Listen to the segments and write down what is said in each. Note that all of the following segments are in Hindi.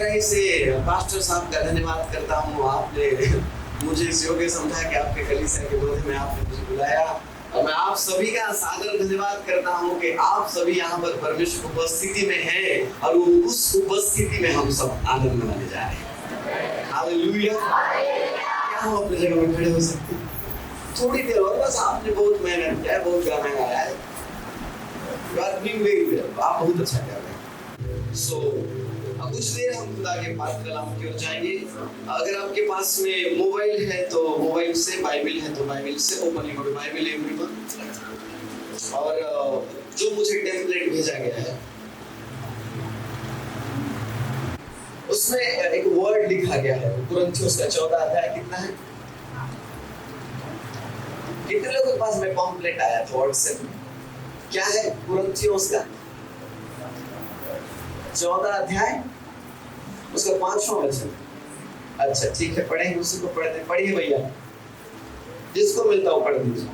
गहराई से पास्टर साहब का धन्यवाद करता हूँ। आपने मुझे इस योग्य समझा कि आपके कलीसिया के बोध में आपने मुझे बुलाया, और मैं आप सभी का सादर धन्यवाद करता हूँ कि आप सभी यहाँ पर परमेश्वर की उपस्थिति में हैं, और उस उपस्थिति में हम सब आनंद मनाने जा रहे हैं। हालेलुया। क्या हम अपनी जगह में खड़े हो सकते हैं? थोड़ी देर और बस। आपने बहुत मेहनत किया है, बहुत गाना गाया है, आप बहुत अच्छा कर रहे हैं। सो कुछ देर हम खुदा के पाक कलाम की ओर जाएंगे। अगर आपके पास में मोबाइल है तो मोबाइल से, बाइबल है तो बाइबल से ओपन करो बाइबल एवरीवन। और जो मुझे टेम्पलेट भेजा गया है उसमें एक वर्ड लिखा गया है, कुरिन्थियोस का 14 अध्याय। कितना है? कितने लोगों के पास में पम्पलेट आया था व्हाट्सएप में? क्या है कुरिन्थियोस का 14 अध्याय, उसका 5वां वचन। अच्छा ठीक है, पढ़ेंगे, उसी को पढ़ते। पढ़िए भैया, जिसको मिलता हो पढ़ दीजिए।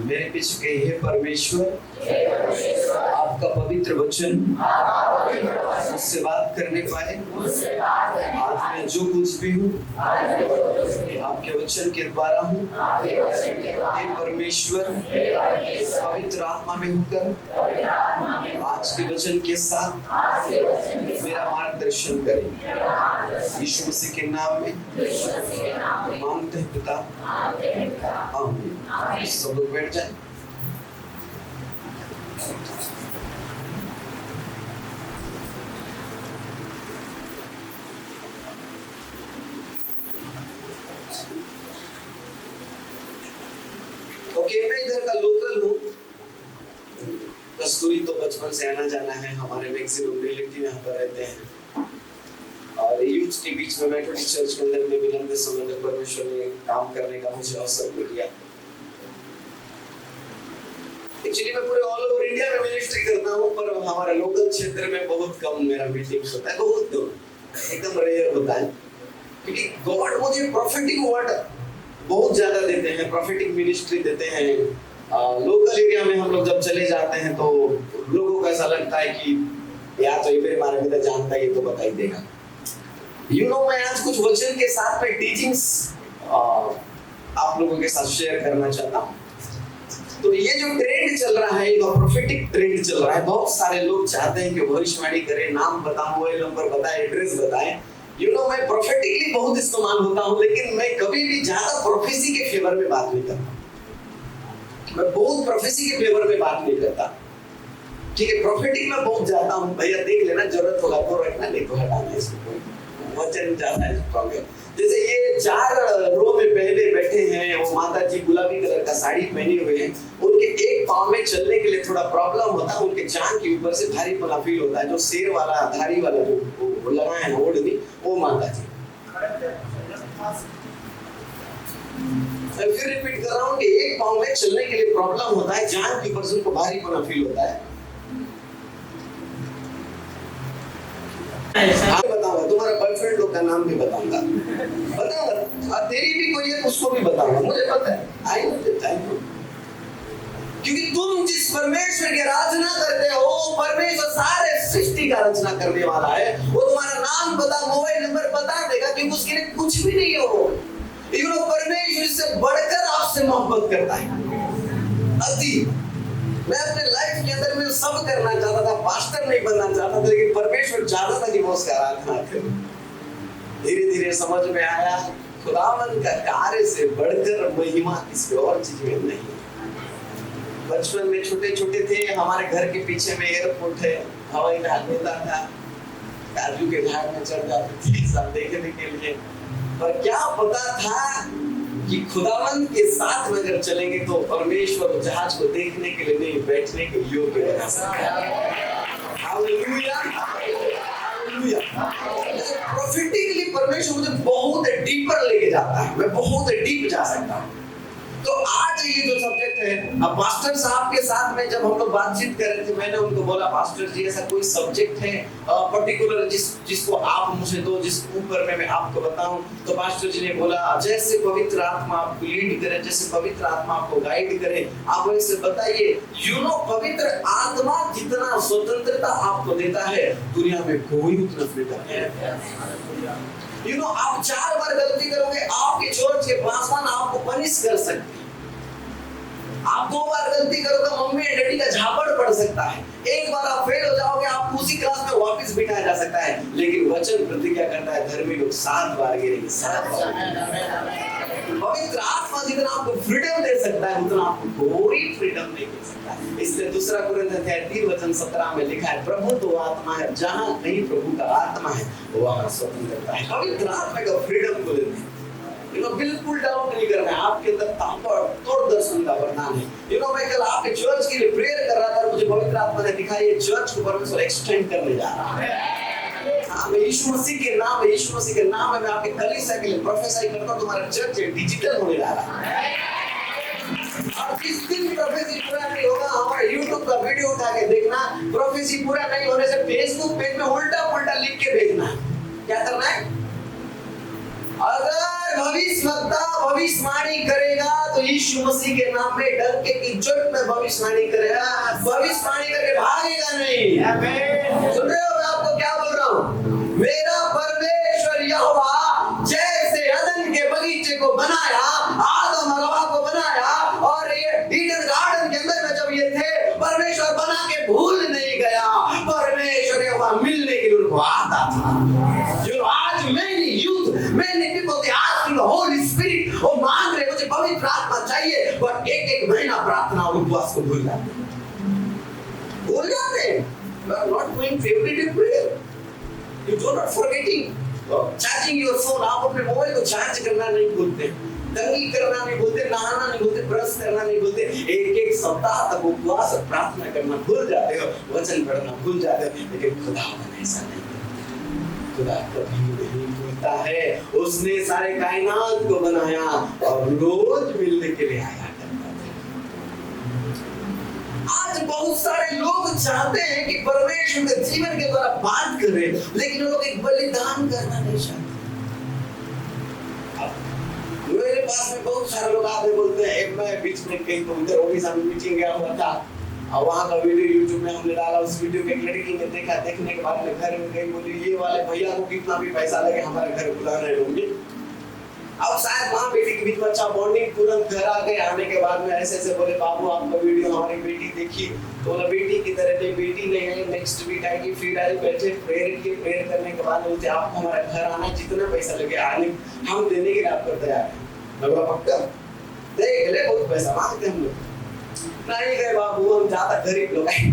मेरे पीछे कही है, परमेश्वर आपका पवित्र वचन मुझसे बात करने पाए। आज मैं जो कुछ भी हूँ आपके वचन के द्वारा हूँ। हे परमेश्वर, पवित्र आत्मा में होकर आज के वचन के साथ मेरा मार्गदर्शन करें। यीशु मसीह के नाम में मांगते हैं पिता, आमीन। सब लोग बैठ जाए। ओके, मैं इधर का लोकल हूँ। कस्तूरी तो बचपन से आना जाना है, हमारे मैक्सिमम रिलेटिव यहाँ पर रहते हैं। और यूथ के बीच में मेथोडिस्ट चर्च के अंदर में भी लंबे समय तक परमेश्वर ने काम करने का मुझे अवसर दिया। एक्चुअली मैं पूरे ऑल ओवर इंडिया में मिनिस्ट्री करता हूँ, पर हमारा लोकल क्षेत्र में बहुत कम मेरा मीटिंग्स होता है, बहुत कम, एकदम रेयर होता है। क्योंकि गॉड मुझे प्रोफेटिक वर्ड बहुत ज्यादा देते हैं, प्रोफेटिक मिनिस्ट्री देते हैं। लोकल एरिया में हम लोग जब चले जाते हैं तो लोगों को ऐसा लगता है कि या तो ये मेरे बारे में तो जानता है, ये तो बता ही देगा। मैं आज कुछ वचन के साथ में टीचिंग्स आप लोगों के साथ शेयर करना चाहता हूँ। तो ये जो ट्रेंड चल रहा है, ये प्रोफेटिक ट्रेंड चल रहा है। बहुत सारे लोग चाहते हैं कि भविष्यवाणी करें, नाम बताएं, मोबाइल नंबर बताएं, एड्रेस बताएं। मैं प्रोफेटिकली बहुत इस्तेमाल होता हूँ, लेकिन मैं कभी भी ज्यादा प्रोफेसी के फेवर में बात नहीं करता। मैं बहुत प्रोफेसी के फेवर में बात नहीं करता। ठीक है, प्रोफेटिक में बहुत जाता हूँ। भैया देख लेना, जरूरत होगा तो रखना, नहीं तो हटा देना। इसको वचन ज्यादा है प्रॉब्लम। जैसे ये 4 रो में पहले बैठे हैं, वो माता जी गुलाबी कलर का साड़ी पहने हुए हैं। उनके एक पांव में चलने के लिए थोड़ा प्रॉब्लम होता है, उनके जांघ के ऊपर से भारीपना फील होता है। जो शेर वाला धारी वाला जो लगाए हैं ओढ़नी, वो माता जी। फिर रिपीट कर रहा हूँ कि एक पांव में चलने के लिए प्रॉब्लम होता है, जांघ के ऊपर से उनको भारीपना फील होता है। बताऊंगा, तुम्हारा बॉयफ्रेंड लोग का नाम भी बताऊंगा, बताऊंगा। तेरी भी कोई है उसको भी बताऊंगा, मुझे पता है। आई नो, क्योंकि तुम जिस परमेश्वर की आराधना करते हो, परमेश्वर सारे सृष्टि का रचना करने वाला है। वो तुम्हारा नाम पता, मोबाइल नंबर बता देगा, क्योंकि उसके लिए कुछ भी नहीं हो। परमेश्वर से बढ़कर आपसे मोहब्बत करता है, अति। मैं अपने लाइफ के अंदर में सब करना चाहता था, पास्टर नहीं बनना चाहता था, लेकिन परमेश्वर चाहता था कि मैं उसका आराधना करूं। धीरे धीरे समझ में आया, खुदावंद का कार्य से बढ़कर महिमा किसी और चीज में नहीं। बचपन में छोटे छोटे थे, हमारे घर के पीछे में एयरपोर्ट है, हवाई जहाज मिलता था, काजू के झाड़ में चढ़ जाते थे सब देखने के लिए। पर क्या पता था कि खुदावंद के साथ में अगर चलेंगे तो परमेश्वर जहाज को देखने के लिए नहीं, बैठने के योग्य बना सकता है। Hallelujah, hallelujah. प्रोफेटिकली परमेश्वर मुझे बहुत डीपर लेके जाता है, मैं बहुत डीप जा सकता हूँ। तो आज ये जो सब्जेक्ट है, अब पास्टर साहब के साथ में जब हम लोग बातचीत कर रहे थे, मैंने उनको बोला पास्टर जी ऐसा कोई सब्जेक्ट है पर्टिकुलर जिसको आप मुझे दो, जिसके ऊपर मैं आपको बताऊं। तो पास्टर जी ने बोला जैसे पवित्र आत्मा आपको लीड करे, जैसे पवित्र आत्मा आपको गाइड करे, आप वैसे बताइए। पवित्र आत्मा जितना स्वतंत्रता आपको देता है दुनिया में कोई उतना फ्रीडम है। आप 4 बार गलती करोगे, आपके चर्च के पासवान आपको पनिश कर सकते हैं। आप 2 बार गलती करोगे, मम्मी और डैडी का झापड़ पड़ सकता है। एक बार आप फेल हो जाओगे, आपको उसी क्लास में वापस बिठाया जा सकता है। लेकिन वचन प्रतिज्ञा करता है धर्मी लोग 7 बार गिरेंगे, 7 बार। पवित्र आत्मा जितना आपको फ्रीडम दे सकता है उतना आपको कोई फ्रीडम नहीं दे सकता। इसलिए 2 कुरिन्थियों 3:17 में लिखा है प्रभु तो आत्मा है, जहां कहीं प्रभु का आत्मा है वहां स्वतंत्रता है। पवित्र आत्मा का फ्रीडम को देते हैं। बिल्कुल डाउट नहीं करना है, आपके अंदर ताबड़तोड़ दर्शन का वरदान है। मैं कल आपके चर्च के लिए प्रेयर कर रहा था, मुझे पवित्र आत्मा ने दिखाया ये चर्च को परमेश्वर एक्सटेंड करने जा रहा है। मैं यीशु मसीह के नाम में मैं आपके कलीसिया के लिए प्रोफेसाई करता हूं, तुम्हारा चर्च डिजिटल होने जा रहा है। और जिस दिन प्रोफेसी पूरा नहीं होगा, हमारा YouTube का वीडियो उठा के देखना। प्रोफेसी पूरा नहीं होने से फेसबुक पेज में उल्टा लिख के भेजना। क्या करना है? अगर भविष्यवक्ता भविष्यवाणी करेगा तो यीशु मसीह के नाम में डंके की चोट में भविष्यवाणी करेगा, भविष्यवाणी करके भागेगा नहीं। आमीन। सुन रहे हो मैं आपको क्या बोल रहा हूँ? मेरा परमेश्वर यहोवा जैसे अदन के बगीचे को बनाया, आदम और हवा को बनाया, और ये ईडन गार्डन के अंदर में जब ये थे, परमेश्वर बना के भूल नहीं गया। परमेश्वर यहोवा मिलने के लिए उनको आता था। जो आज many people they ask the Holy Spirit, वो मांग रहे मुझे पवित्र आत्मा चाहिए, पर एक महीना प्रार्थना और उपवास को भूल जाते हैं। You are not going to everyday prayer. You do not forgetting. Charging your phone, आप अपने मोबाइल को चार्ज करना नहीं भूलते, दंगी करना नहीं भूलते, नहाना नहीं भूलते, ब्रश करना नहीं भूलते। एक सप्ताह तक उपवास और प्रार्थना करना भूल जाते हो, वचन पढ़ना भूल जाते हो। लेकिन खुदा ऐसा नहीं, खुदा कभी नहीं भूलता है। उसने सारे कायनात को बनाया और रोज मिलने के लिए आया करता था। आज बहुत सारे लोग चाहते हैं कि परमेश्वर के जीवन के द्वारा बात करें, लेकिन वो लोग एक बलिदान करना नहीं चाहते। मेरे पास में बहुत सारे लोग आते बोलते हैं, मैं बीच में कहीं तो उधर ओडिशा में मीटिंग गया हुआ था, और वहाँ का वीडियो YouTube में हमने डाला। उस वीडियो में एक लड़की ने देखा, देखने के बाद में घर में गई, बोली ये वाले भैया को कितना भी पैसा लगे हमारे घर बुला रहे होंगे। अब शायद माँ बेटी के बीच में अच्छा बॉन्डिंग, तुरंत घर आ गए। आने के बाद में ऐसे बोले बाबू आपका वीडियो हमारी बेटी देखी, तो बोला बेटी की तरह नहीं, बेटी नहीं है, नेक्स्ट वीक आएगी। फिर आई बैठे प्रेयर करने के बाद बोलते आपको हमारे घर आना, जितना पैसा लगे आने हम देने के लिए आपको तैयार है। मैं बोला पक्का? देख ले बहुत पैसा मांगते हम लोग। नहीं गए बाबू, हम ज्यादा गरीब लोग हैं।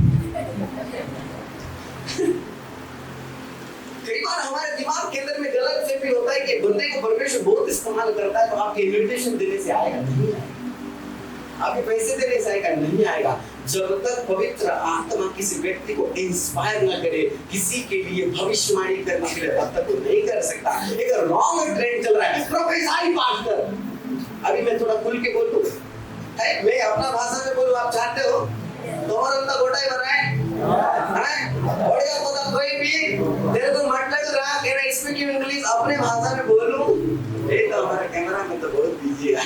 कई बार हमारे दिमाग के अंदर में गलत से भी होता है कि बंदे को परमेश्वर बहुत इस्तेमाल करता है, तो आपके इन्विटेशन देने से आएगा नहीं आएगा, आपके पैसे देने से आएगा नहीं आएगा। जब तक पवित्र आत्मा किसी व्यक्ति को इंस्पायर ना करे, किसी के लिए भविष्यवाणी करने के लिए, तब तक वो नहीं कर सकता। एक रॉन्ग ट्रेंड चल रहा है, प्रोफेसर पास्टर। अभी मैं थोड़ा खुल के बोलूं, मैं अपना भाषा में बोलूं, आप चाहते हो तुम्हारा अंदर गोटा ही बना है बढ़िया तो कोई भी तेरे को मतलब रहा कि मैं स्पीकिंग इंग्लिश अपने भाषा में बोलूं, ये तो हमारा कैमरा में तो बोल दीजिएगा।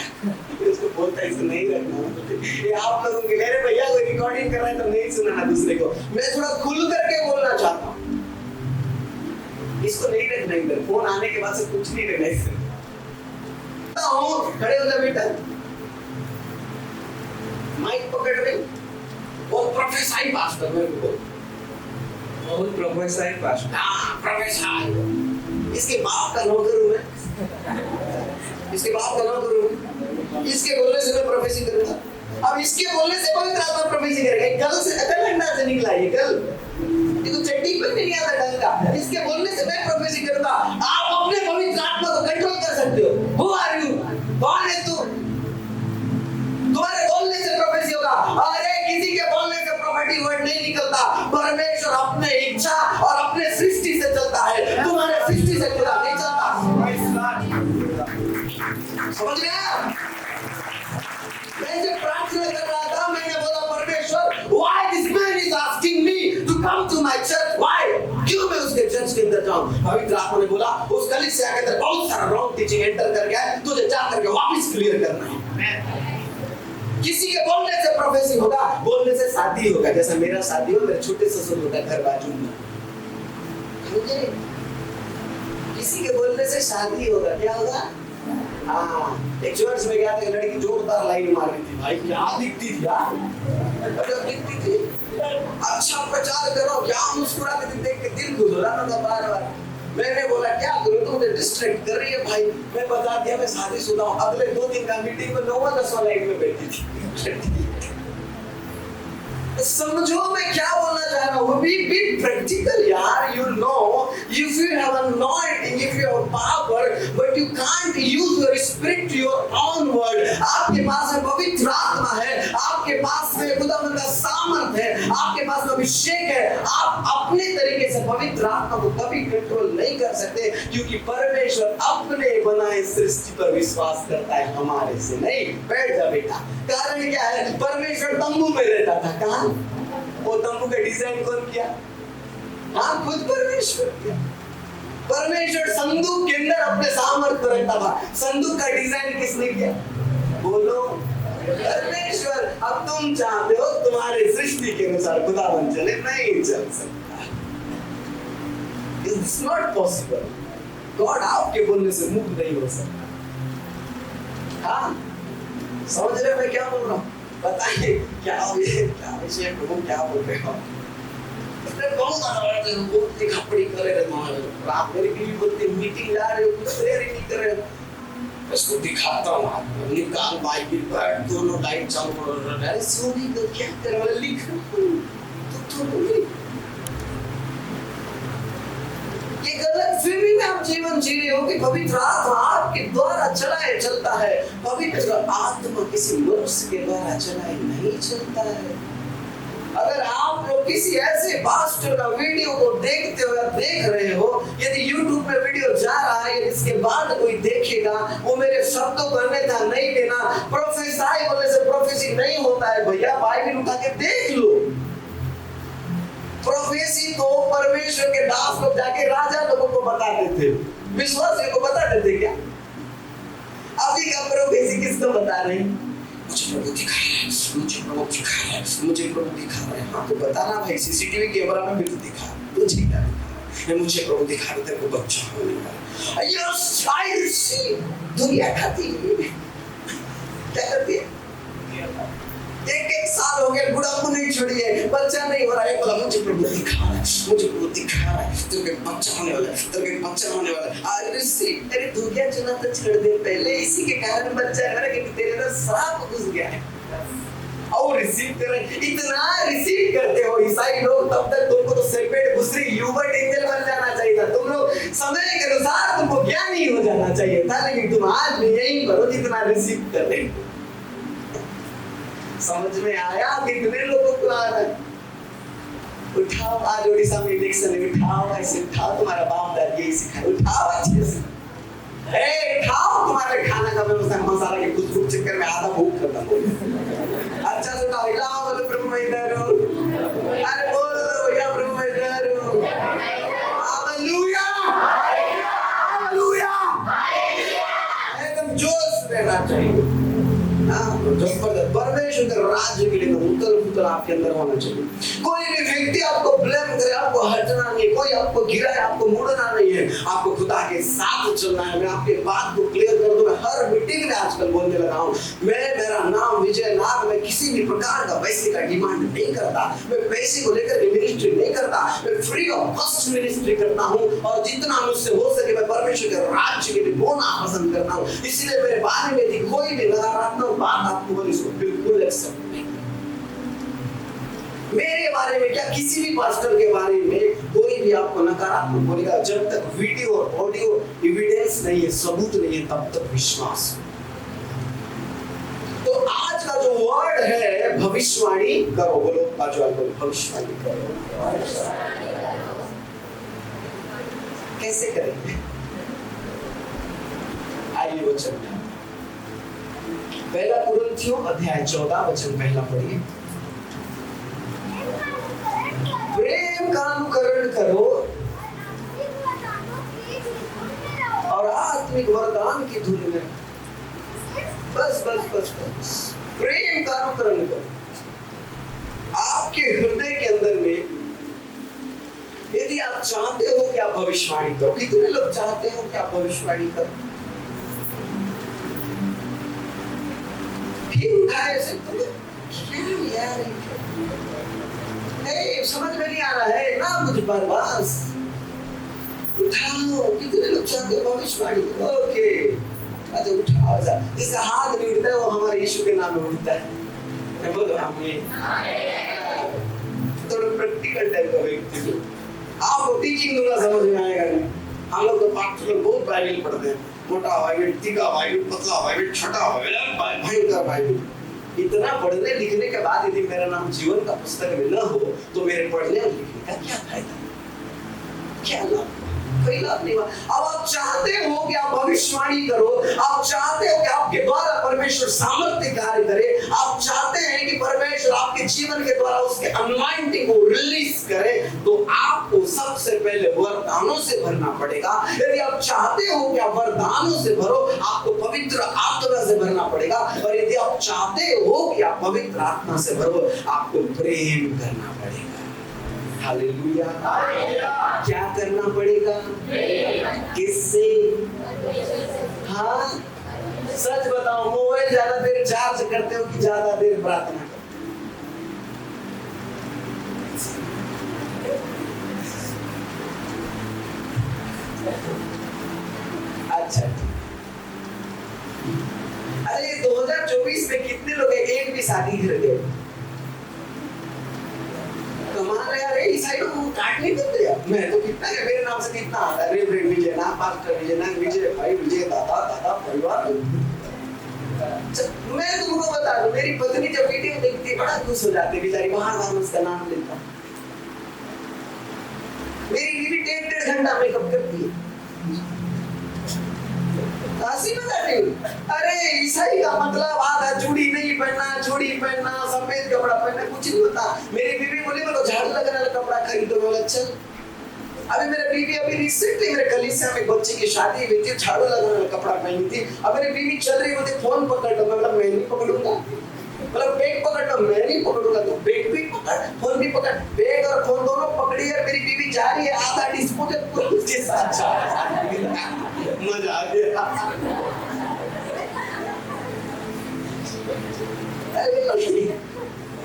इसको बोलता है, इसको नहीं रखना। ये आप लोगों के मेरे भैया को रिकॉर्डिंग कर रहे हैं तो नहीं सुनाना दूसरे को। मैं थोड़ा खुल करके बोलना चाहता हूँ, इसको नहीं रखना इधर। फोन आने के बाद से कुछ नहीं रखना इससे। खड़े हो जा बेटा, माइक पकड़ रहे, बहुत प्रोफेसर पास्टर मेरे को बोल, बहुत प्रोफेसर पास्टर। हाँ प्रोफेसर। इसके बाप का नौकर हूँ मैं, इसके बाप का नौकर हूँ। इसके बोलने से मैं प्रोफेसर करूँगा। अब इसके बोलने से पवित्र आत्मा प्रोफेसर करेगा। कल से कल अंडा से निकला ये, कल ये तो चट्टी पर नहीं आता ढंग का। इसके बोलने से मैं प्रोफेसर करूँगा। आप अपने पवित्र आत्मा को कंट्रोल कर सकते हो। Who are you? कौन है तू? तुम्हारे बोलने से प्रोफेसी होगा। अरे किसी के बोलने से प्रोफेटिक वर्ड नहीं निकलता। परमेश्वर अपने इच्छा और अपने सृष्टि से चलता है, तुम्हारे सृष्टि से खुदा नहीं चलता। समझ गए? जाऊं। पवित्र आत्मा ने बोला उस कलीसिया के अंदर बहुत सारा रॉन्ग टीचिंग एंटर कर गया है, तुझे जा करके वापस क्लियर करना है। किसी के बोलने से प्रोफेसी होगा, बोलने से शादी होगा। जैसा मेरा शादी हो, मेरे छोटे ससुर होता है घर बाजू में, किसी के बोलने से शादी होगा। क्या होगा? हाँ, एक चर्च में गया था, लड़की जोरदार लाइन मार रही थी। भाई क्या दिखती थी यार, मतलब दिखती थी। अच्छा प्रचार करो, क्या मुस्कुराती थी, देख के दिल गुजराना था बार बार। मैंने बोला क्या करूं, तो मुझे डिस्ट्रैक्ट कर रही है भाई। मैं बता दिया मैं शादीशुदा हूं। अगले 2 दिन का मीटिंग में 9-10 लाइन में बैठी थी। समझो मैं क्या बोलना चाह रहा हूँ। बी प्रैक्टिकल यार। You know, if you have anointing, if you have power, but you can't use your spirit to your own word. आपके पास में पवित्र आत्मा है, आपके पास में खुदावंद का सामर्थ है, आपके पास में अभिषेक है। आप अपने तरीके से पवित्र आत्मा को कभी कंट्रोल नहीं कर सकते, क्योंकि परमेश्वर अपने बनाए सृष्टि पर विश्वास करता है, हमारे से नहीं। बैठ जा बेटा। कारण क्या है? परमेश्वर तंबू में रहता था। कहाँ? वो तंबू का डिजाइन कौन किया? हाँ, खुद परमेश्वर किया। परमेश्वर संदूक के अंदर अपने सामर्थ्य रखता था। संदूक का डिजाइन किसने किया? बोलो, परमेश्वर। अब तुम चाहते हो तुम्हारे सृष्टि के अनुसार खुदावन चले, नहीं चल सकता। It's not possible. गॉड आपके बोलने से मुक्त नहीं हो सकता। हाँ, समझ रहे मैं क्या बोल रहा हूँ? बताइए क्या विषय प्रभु क्या बोल रहे हो? इसने बहुत बहुत दिखापड़ी कर रहे हैं। आप मेरी बीवी बोलती मीटिंग जा रहे हो, कुछ तैयारी नहीं कर रहे हो। इसको दिखाता हूँ, निकाल बाइबिल पर, दोनों लाइट चालू कर रहे हैं। सोनी को क्या कर रहा है? लिख तो ये गलत फहमी में आप जीवन जी रहे हो कि पवित्र आत्मा आपके द्वारा चलता है। पवित्र आत्मा किसी मनुष्य के द्वारा चलाए नहीं चलता है। अगर आप लोग किसी ऐसे पास्टर का वीडियो को देखते हो या देख रहे हो, यदि YouTube में वीडियो जा रहा है, इसके बाद कोई देखेगा, वो मेरे शब्दों को अन्यथा नहीं लेना। प्रोफेसाई बोलने से प्रोफेसी नहीं होता है भैया, बाइबिल उठा के देख लो। प्रोफेसी तो परमेश्वर के दास लोग जाके राजा लोगों को बताते थे, विश्वासियों को बताते थे। क्या अभी का प्रोफेसी किसको बता रहे हैं? मुझे प्रभु दिखा रहा है, मुझे प्रभु दिखा रहा है, मुझे प्रभु दिखा रहा है। हाँ तो बताना भाई, सीसीटीवी कैमरा में भी तो दिखा, तुझे क्या दिखा है? मुझे प्रभु दिखा रहा है, तेरे को बच्चा होने वाला है। ये साइड सी दुनिया खाती है, क्या करती है? एक साल हो गया, बुढ़ापा नहीं छोड़ी है, बच्चा नहीं हो रहा है। बोला मुझे प्रभु दिखा रहा है, मुझे प्रभु दिखा रहा है, तेरे को बच्चा होने वाला है, तेरे को बच्चा होने वाला है। अरे सी तेरी दुनिया चुना तो छोड़ दे पहले, इसी के कारण बच्चा है कि तेरे अंदर श्राप घुस गया है। और रिसीव कर रहे, इतना रिसीव करते हो ईसाई लोग, तब तक तुमको तो सेपरेट दूसरी ह्यूमन एंजल बन जाना चाहिए था। तुम लोग समय के अनुसार तुमको ज्ञानी हो जाना चाहिए था, लेकिन तुम आज भी यही करो जितना रिसीव कर रहे हो। समझ में आया? कितने लोगों को आ रहा है? उठाओ, आज ओडिशा में इलेक्शन है, उठाओ, ऐसे उठाओ, तुम्हारा बाप दादा यही सिखाए, उठाओ अच्छे से। उठाओ, तुम्हारे खाना का व्यवस्था मसाला के कुछ कुछ चक्कर में आधा भूख खत्म हो गया। अच्छा से उठाओ, हिलाओ, बोलो प्रभु मैं इधर हूँ। अरे बोल दो भैया प्रभु मैं इधर हूँ। हालेलुया, हालेलुया, एकदम जोश रहना चाहिए। परमेश्वर के राज्य के लिए उतर आपके अंदर होना चाहिए। कोई भी व्यक्ति आपको ब्लेम करे, आपको हटना नहीं, कोई आपको गिराए, आपको मुड़ना नहीं है, आपको खुदा के साथ चलना है। मैं आपके बात को क्लियर कर दूं, मैं हर मीटिंग में आजकल बोलने लगा हूं, मेरा नाम विजय नाग, मैं किसी भी प्रकार का पैसे का डिमांड नहीं करता, मैं पैसे को लेकर मिनिस्ट्री नहीं करता, मैं फ्री ऑफ कॉस्ट मिनिस्ट्री करता हूं, और जितना मुझसे हो सके मैं परमेश्वर के राज्य के लिए बोलना पसंद करता हूं। इसलिए मेरे बारे में यदि कोई भी नकारात्मक बात आपको बोले, इसको बिल्कुल एक्सेप्ट नहीं। मेरे बारे में क्या, किसी भी पास्टर के बारे में कोई भी आपको नकारात्मक बोलेगा, जब तक वीडियो और ऑडियो एविडेंस नहीं है, सबूत नहीं है, तब तक विश्वास। तो आज का जो वर्ड है भविष्यवाणी करो, बोलो बाजू वाले बोलो भविष्यवाणी करो। कैसे करेंगे? आइए वचन पहला कुरिन्थियों अध्याय 14 वचन पहला पढ़िए। प्रेम का अनुकरण करो आप भविष्यवाणी करो। कितने लोग चाहते हो कि आप भविष्यवाणी करो? फिर उठाए ऐसे तो क्या यार, नहीं समझ में नहीं आ रहा है ना मुझ पर, बस उठाओ। कितने लोग चाहते हो भविष्यवाणी? ओके, अच्छा उठाओ। जिसका हाथ नहीं उठता है वो हमारे यीशु के नाम में उठता है। बोलो आमीन। थोड़ा प्रैक्टिकल टाइप का व्यक्ति, आपको टीचिंग दूंगा समझ में आएगा नहीं। हम लोग तो पाठ में बहुत बाइबल पढ़ते हैं, मोटा बाइबल, तीखा बाइबल, पतला बाइबल, छोटा बाइबल, भयंकर बाइबल। इतना पढ़ने लिखने के बाद यदि मेरा नाम जीवन का पुस्तक में न हो तो मेरे पढ़ने और लिखने का क्या फायदा, क्या लाभ? कोई लाभ नहीं हुआ। अब आप चाहते हो कि आप भविष्यवाणी करो, आप चाहते हो कि आपके द्वारा परमेश्वर सामर्थ्य कार्य करे, आप चाहते हैं कि परमेश्वर आपके जीवन के द्वारा उसके अनॉइंटिंग को रिलीज करे, तो आपको सबसे पहले वरदानों से भरना पड़ेगा। यदि आप चाहते हो कि आप वरदानों से भरो, आपको पवित्र आत्मा से भरना पड़ेगा। और यदि आप चाहते हो कि आप पवित्र आत्मा से भरो, आपको प्रेम करना पड़ेगा। हालेलुया। क्या करना पड़ेगा? किससे? हाँ, सच बताओ, मोबाइल ज्यादा देर चार्ज करते हो कि ज्यादा देर प्रार्थना करते हो? अच्छा, अरे 2024 में कितने लोग एक भी शादी कर गए? कमाल यार, ईसाई लोग काट नहीं देते यार। मैं तो कितना है, मेरे नाम से कितना आता है, रेवरेंड विजय नाथ, पास्टर विजय नाथ, विजय भाई, विजय दादा परिवार। मैं तुमको बता दूं, मेरी पत्नी जब वीडियो देखती है बड़ा खुश हो जाती है बेचारी, बार-बार उसका नाम लेता। मेरी बीवी 1.5 घंटा मेकअप करती है। हंसी मजाक नहीं। अरे ईसाई का मतलब आधा चूड़ी नहीं पहनना, चूड़ी पहनना, सफेद कपड़ा पहनना, कुछ नहीं होता। मेरी बीवी बोली मेरे को झाड़ू लगाने वाला कपड़ा खरीदो। बोला चल। अभी मेरी बीवी अभी रिसेंटली मेरे कलीसिया में बच्चे की शादी हुई थी, झाड़ू लगाने वाला कपड़ा पहनी थी। अब मेरी बीवी चल रही होती, फोन पकड़ लो, मतलब मैं नहीं पकड़ूंगा, मतलब बैग पकड़ लो, मैं नहीं पकड़ूंगा, तो बैग भी पकड़, फोन भी पकड़। बैग और फोन दोनों पकड़ी है, मेरी बीवी जा रही है, आधा डिस्पोजेबल उसके साथ जा रही है। मजा आ गया।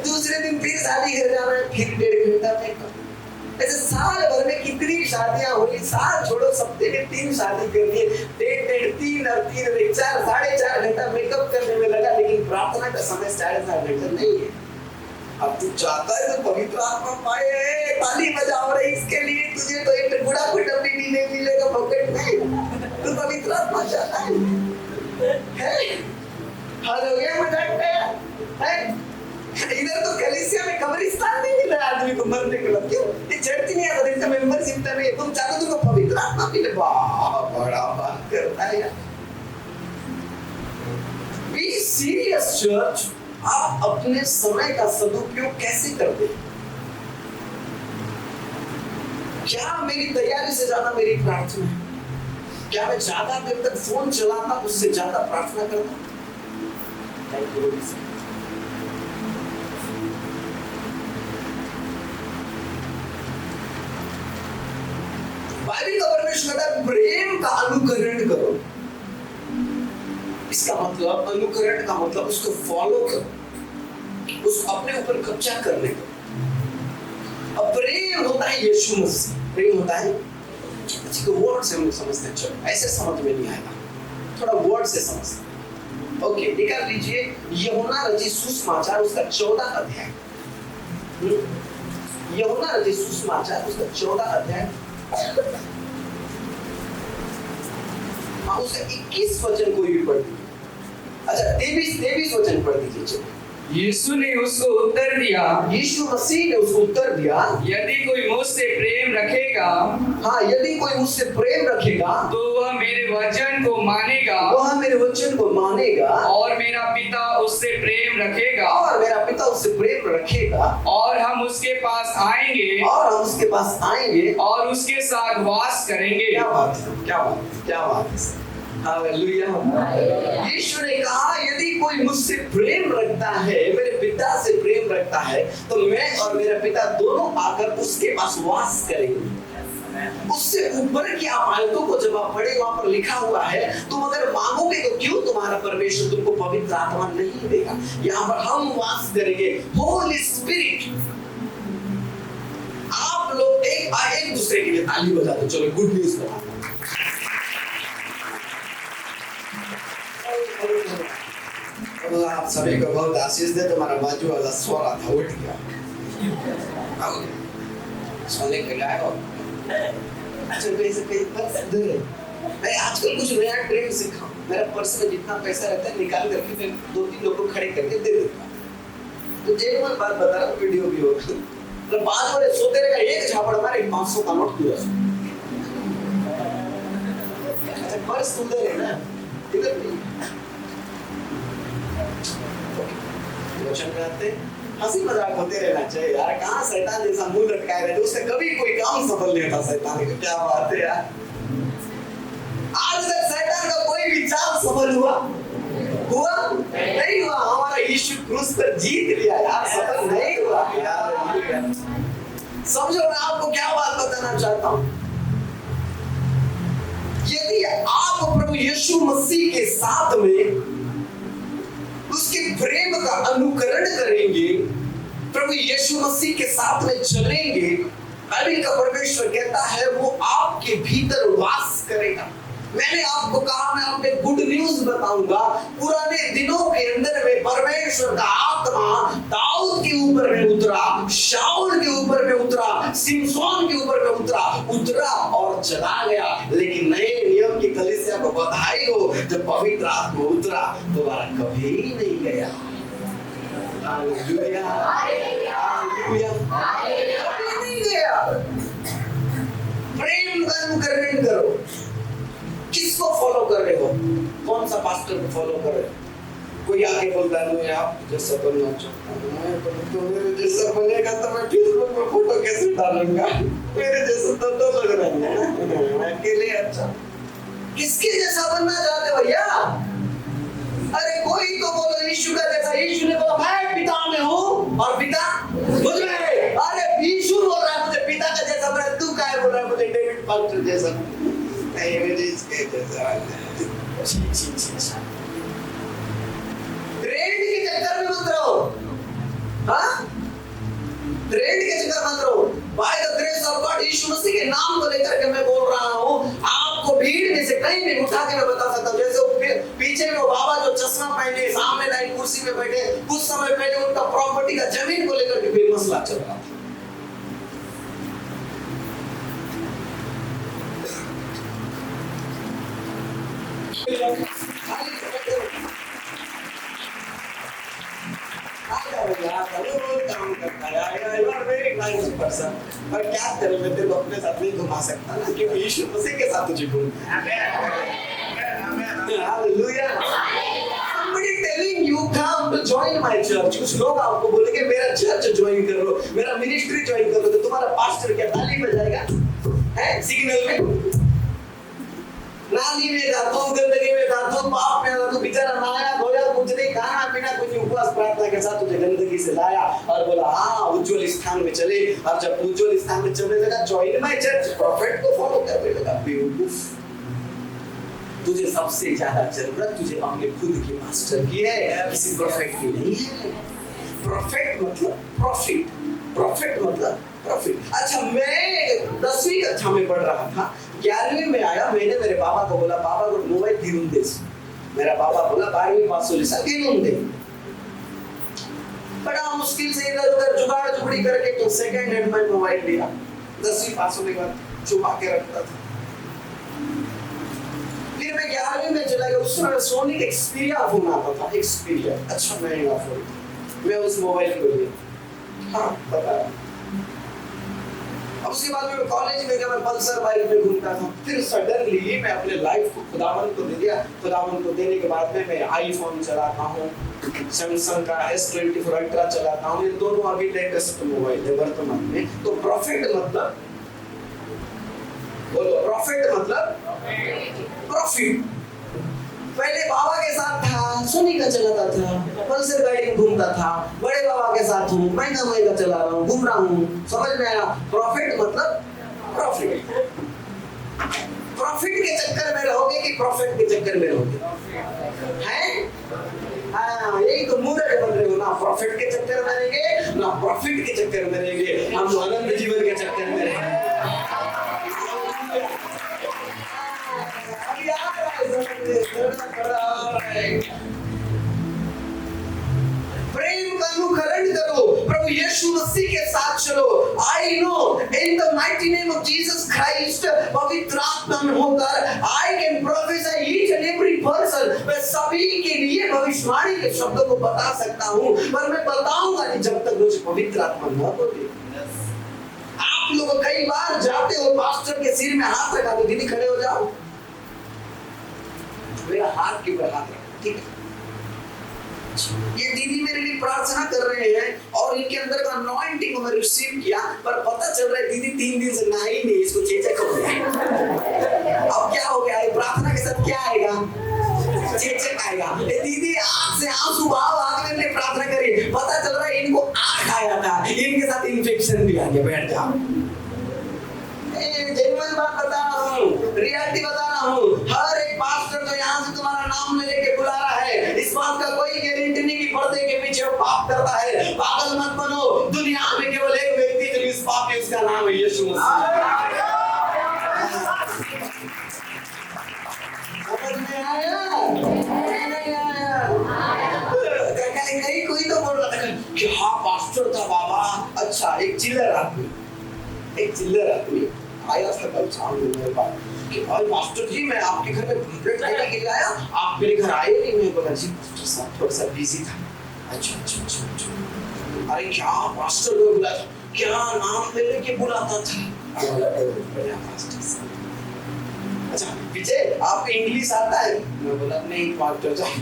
दूसरे दिन फिर शादी घर जाना है, फिर 1.5 घंटा मेकअप। ऐसे साल भर में कितनी शादियां हुई, साल छोड़ो, सप्ते में 3 शादी कर दी, 1.5 3 और 3 4 4.5 घंटा मेकअप करने में लगा, लेकिन प्रार्थना का समय 4.5 घंटा नहीं है। अब तू चाहता है तो पवित्र आत्मा पाए, ताली बजाओ रे इसके लिए। तुझे तो एक गुड़ा कोई डब्बी भी नहीं मिलेगा पॉकेट में, तू पवित्र आत्मा चाहता है? हालेलुया। मजाक है? इधर तो कलीसिया में कब्रिस्तान नहीं मिल रहा आदमी को मरने के लिए। क्यों? ये चर्च नहीं आता, इसका मेंबरशिप तो नहीं। तुम चाहते हो तुमको पवित्र आत्मा मिले, वाह बड़ा बात करता है यार। Be serious church. आप अपने समय का सदुपयोग कैसे करते हैं? क्या मेरी तैयारी से ज्यादा मेरी प्रार्थना है? क्या मैं ज्यादा देर तक फोन चलाता उससे ज्यादा प्रार्थना करता? Thank you. बाइबल का परमेश्वर कहता है प्रेम का अनुकरण करो। इसका मतलब, अनुकरण का मतलब उसको फॉलो करो, उसको अपने ऊपर कब्जा करने को। अब प्रेम होता है यीशु मसीह, प्रेम होता है, अच्छी को वर्ड से हम लोग समझते हैं, चलो ऐसे समझ में नहीं आएगा, थोड़ा वर्ड से समझते हैं। ओके, निकाल लीजिए यूहन्ना रचित सुसमाचार उसका 14 अध्याय। यूहन्ना रचित सुसमाचार उसका 14 अध्याय, उसका 21 वचन कोई भी पढ़ दीजिए। अच्छा 23 वचन पढ़ दीजिए। चलो। यीशु ने उसको उत्तर दिया, यीशु मसीह ने उसको उत्तर दिया, यदि कोई मुझसे प्रेम रखेगा, हाँ यदि कोई मुझसे प्रेम रखेगा तो वह मेरे वचन को मानेगा, वह मेरे वचन को मानेगा, और मेरा पिता उससे प्रेम रखेगा, और मेरा पिता उससे प्रेम रखेगा, और हम उसके पास आएंगे, और हम उसके पास आएंगे, और उसके साथ वास करेंगे। क्या बात है, क्या बात है, क्या बात है। हालेलुया। यीशु ने कहा यदि कोई मुझसे प्रेम रखता है, मेरे पिता से प्रेम रखता है, तो मैं और मेरा पिता दोनों आकर उसके पास वास करेंगे। उससे ऊपर की आप आयतों को जब आप पढ़े वहां पर लिखा हुआ है, तुम अगर मांगोगे तो क्यों तुम्हारा परमेश्वर तुमको पवित्र आत्मा नहीं देगा। यहाँ पर हम वास करेंगे, होली स्पिरिट। आप लोग एक दूसरे के लिए ताली बजा दो। चलो गुड न्यूज बताता हूं। आप सभी को बहुत आशीष दे। तुम्हारा बाजू वाला सोरा था, उठ गया। सोने के लायक हो। अच्छा पैसे पर्स दे। मैं आजकल कुछ नया ट्रेंड सीखा हूं। मेरा पर्स में जितना पैसा रहता है निकाल करके मैं 2-3 लोगों को खड़े करके दे देता हूं। तो जेनुइन बात बता रहा हूं, वीडियो भी हो। मतलब बाद वाले सोते रहेगा, एक झापड़ मारे 500 का नोट दिया। अच्छा पर्स तुम दे रहे ना, इधर नहीं। वचन कहते हंसी मजाक होते रहना चाहिए यार। कहाँ शैतान जैसा मुंह लटकाए रहते, उससे कभी कोई काम सफल नहीं होता शैतान का। क्या बात है यार। आज तक शैतान का कोई भी चाल सफल हुआ नहीं हुआ। हमारा यीशु क्रूस पर जीत लिया यार, सफल नहीं हुआ यार। समझो मैं आपको क्या बात बताना चाहता हूँ। यदि आप प्रभु यीशु मसीह के साथ में उसके प्रेम का अनुकरण करेंगे, प्रभु यीशु मसीह के साथ में चलेंगे, बाइबल का परमेश्वर कहता है वो आपके भीतर वास करेगा। मैंने आपको कहा, मैं आपको गुड न्यूज बताऊंगा। पुराने दिनों के अंदर में परमेश्वर का आत्मा दाऊद के ऊपर में उतरा, शाऊल के ऊपर में उतरा, सिमसोन के ऊपर में उतरा और चला गया। लेकिन नए नियम की कलीसिया को बधाई हो, जब पवित्र आत्मा उतरा दोबारा कभी नहीं गया। हालेलुया, हालेलुया, कभी नहीं गया। प्रेम का अनुकरण करो। किसको फॉलो कर रहे हो? कौन सा पास्टर को फॉलो कर रहे हो? कोई आगे बोलता है मैं आप जैसा बनना चाहता हूँ, मैं तो मेरे जैसा बनेगा तो मैं फेसबुक पे फोटो कैसे डालूंगा? मेरे जैसा तो लग रहा है अकेले। अच्छा किसके जैसा बनना चाहते हो भैया? अरे कोई तो बोलो यीशु का जैसा। यीशु ने बोला मैं पिता में हूँ और पिता मुझ में है। अरे यीशु बोल रहा है मुझे पिता का जैसा बना, तू क्या बोल रहा है मुझे डेविड पास्टर जैसा? नहीं मुझे इसके जैसा। ट्रेंड के चक्कर में मत रहो। हाँ ट्रेंड के चक्कर मत रहो। By the grace of God, Yeshu Masih के नाम को लेकर के मैं बोल रहा हूँ। आपको भीड़ में से कहीं भी उठा के मैं बता सकता हूँ। जैसे पीछे में वो बाबा जो चश्मा पहने सामने लाइन कुर्सी में बैठे, कुछ समय पहले उनका प्रॉपर्टी का जमीन को लेकर के भी मसला चल रहा था। पर क्या करें, मैं तेरे को अपने साथ नहीं घुमा सकता ना, क्योंकि यीशु मसीह के साथ तुझे घूमना है। Hallelujah. Somebody telling you come to join my church। कुछ लोग आपको बोलेंगे मेरा चर्च ज्वाइन कर लो, मेरा मिनिस्ट्री ज्वाइन कर लो। तो तुम्हारा पास्टर क्या ताली बजाएगा? है सिग्नल में नाली में जाता हूँ, गंदगी में जाता हूँ, पाप में जाता हूँ, बेचारा नहाया धोया कुछ नहीं, खाना पीना कुछ नहीं, उपवास प्रार्थना के साथ तुझे गंदगी से लाया और बोला हाँ उज्जवल स्थान में चले। और जब उज्जवल स्थान में चलने लगा, जॉइन माय चर्च, प्रॉफिट को फॉलो करने लगा। बेवकूफ। तुझे सबसे ज्यादा जरूरत तुझे अपने खुद के मास्टर की है, किसी प्रॉफिट की नहीं है। प्रॉफिट मतलब प्रॉफिट, प्रॉफिट मतलब प्रॉफिट। अच्छा मैं 10वीं कक्षा में पढ़ रहा था, 11वीं में आया। मैंने मेरे पापा को बोला पापा को मोबाइल घेरून दे। मेरा पापा बोला 12वीं पास होने से घेरून दे। बड़ा मुश्किल से इधर उधर जुगाड़ जुगड़ी करके तो सेकंड हैंड में मोबाइल लिया। 10वीं पास होने के बाद छुपा के रखता था। फिर मैं 11वीं में चला गया। उस समय सोनी का एक्सपीरिया फोन आता था, एक्सपीरिया, अच्छा महंगा फोन। मैं उस मोबाइल को लिया। हाँ बता। अब उसके बाद मैं कॉलेज में गया, मैं पल्सर बाइक में घूमता था। फिर सडनली मैं अपने लाइफ को खुदावन को दे दिया। खुदावन को देने के बाद में मैं आईफोन चलाता हूँ, सैमसंग का S24 अल्ट्रा चलाता हूँ। ये दोनों अभी लेटेस्ट मोबाइल है वर्तमान में। तो प्रॉफिट मतलब बोलो, प्रॉफिट मतलब प्रॉफिट। पहले बाबा के साथ था, सोनी का चलाता था, पल्सर गाड़ी में घूमता था। बड़े बाबा के साथ हूँ, महंगा महंगा चला रहा हूँ, घूम रहा हूँ। समझ में आया? प्रॉफिट मतलब प्रॉफिट? प्रॉफिट के चक्कर में रहोगे कि प्रॉफिट के चक्कर में रहोगे? हैं? हाँ, यही तो मूर्ख बन रहे हो ना। प्रॉफिट के चक्कर में रहेंगे ना प्रॉफिट के चक्कर में रहेंगे, हम आनंद जीवन के चक्कर में रहेंगे। प्रेम का अनुकरण करो, प्रभु यीशु मसीह के साथ चलो। I know in the mighty name of Jesus Christ, पवित्र आत्मा में होकर I can prophecy each and every person, मैं सभी के लिए भविष्यवाणी के शब्दों को बता सकता हूँ, पर मैं बताऊंगा नहीं जब तक मुझे पवित्र आत्मा न बोले। आप लोग कई बार जाते हो पास्टर के सिर में हाथ रखा दो, दीदी खड़े हो जाओ, मेरा हाथ के ऊपर हाथ रखो, ठीक है? ये दीदी मेरे लिए प्रार्थना कर रहे हैं और इनके अंदर का अनॉइंटिंग को मैं रिसीव किया, पर पता चल रहा है दीदी 3 दिन से नहाई नहीं, इसको चेचक हो गया। अब क्या हो गया? प्रार्थना के साथ क्या आएगा? चेचक आएगा। ये दीदी आंख से आंसू बहाव आगे मेरे लिए प्रार्थना करी, पता चल रहा है इनको आंख आया था, इनके साथ इन्फेक्शन भी आ गया। बैठ जाओ, जेन्युइन बात बता रहा हूँ, रियलिटी बता रहा हूँ। हर एक पास्टर जो यहाँ से तुम्हारा नाम लेके बुला रहा है, इस बात का कोई गारंटी नहीं कि पर्दे के पीछे वो पाप करता है। पागल मत बनो, दुनिया में केवल एक व्यक्ति जो इस पाप है, उसका नाम है यीशु मसीह। समझ में आया? नहीं आया? नहीं, कोई तो बोल रहा था कि हाँ पास्टर था बाबा। अच्छा, एक चिल्लर आदमी आया था कल शाम में मेरे पास कि भाई मास्टर जी मैं आपके घर में कंप्लेंट देने के लिए आया, आप मेरे घर आए नहीं। मैं बोला जी मास्टर साहब थोड़ा सा बिजी था। अच्छा। अरे क्या मास्टर को बुलाया था? क्या नाम लेके बुलाता था? अच्छा विजय आपको इंग्लिश आता है? मैं बोला नहीं मास्टर साहब,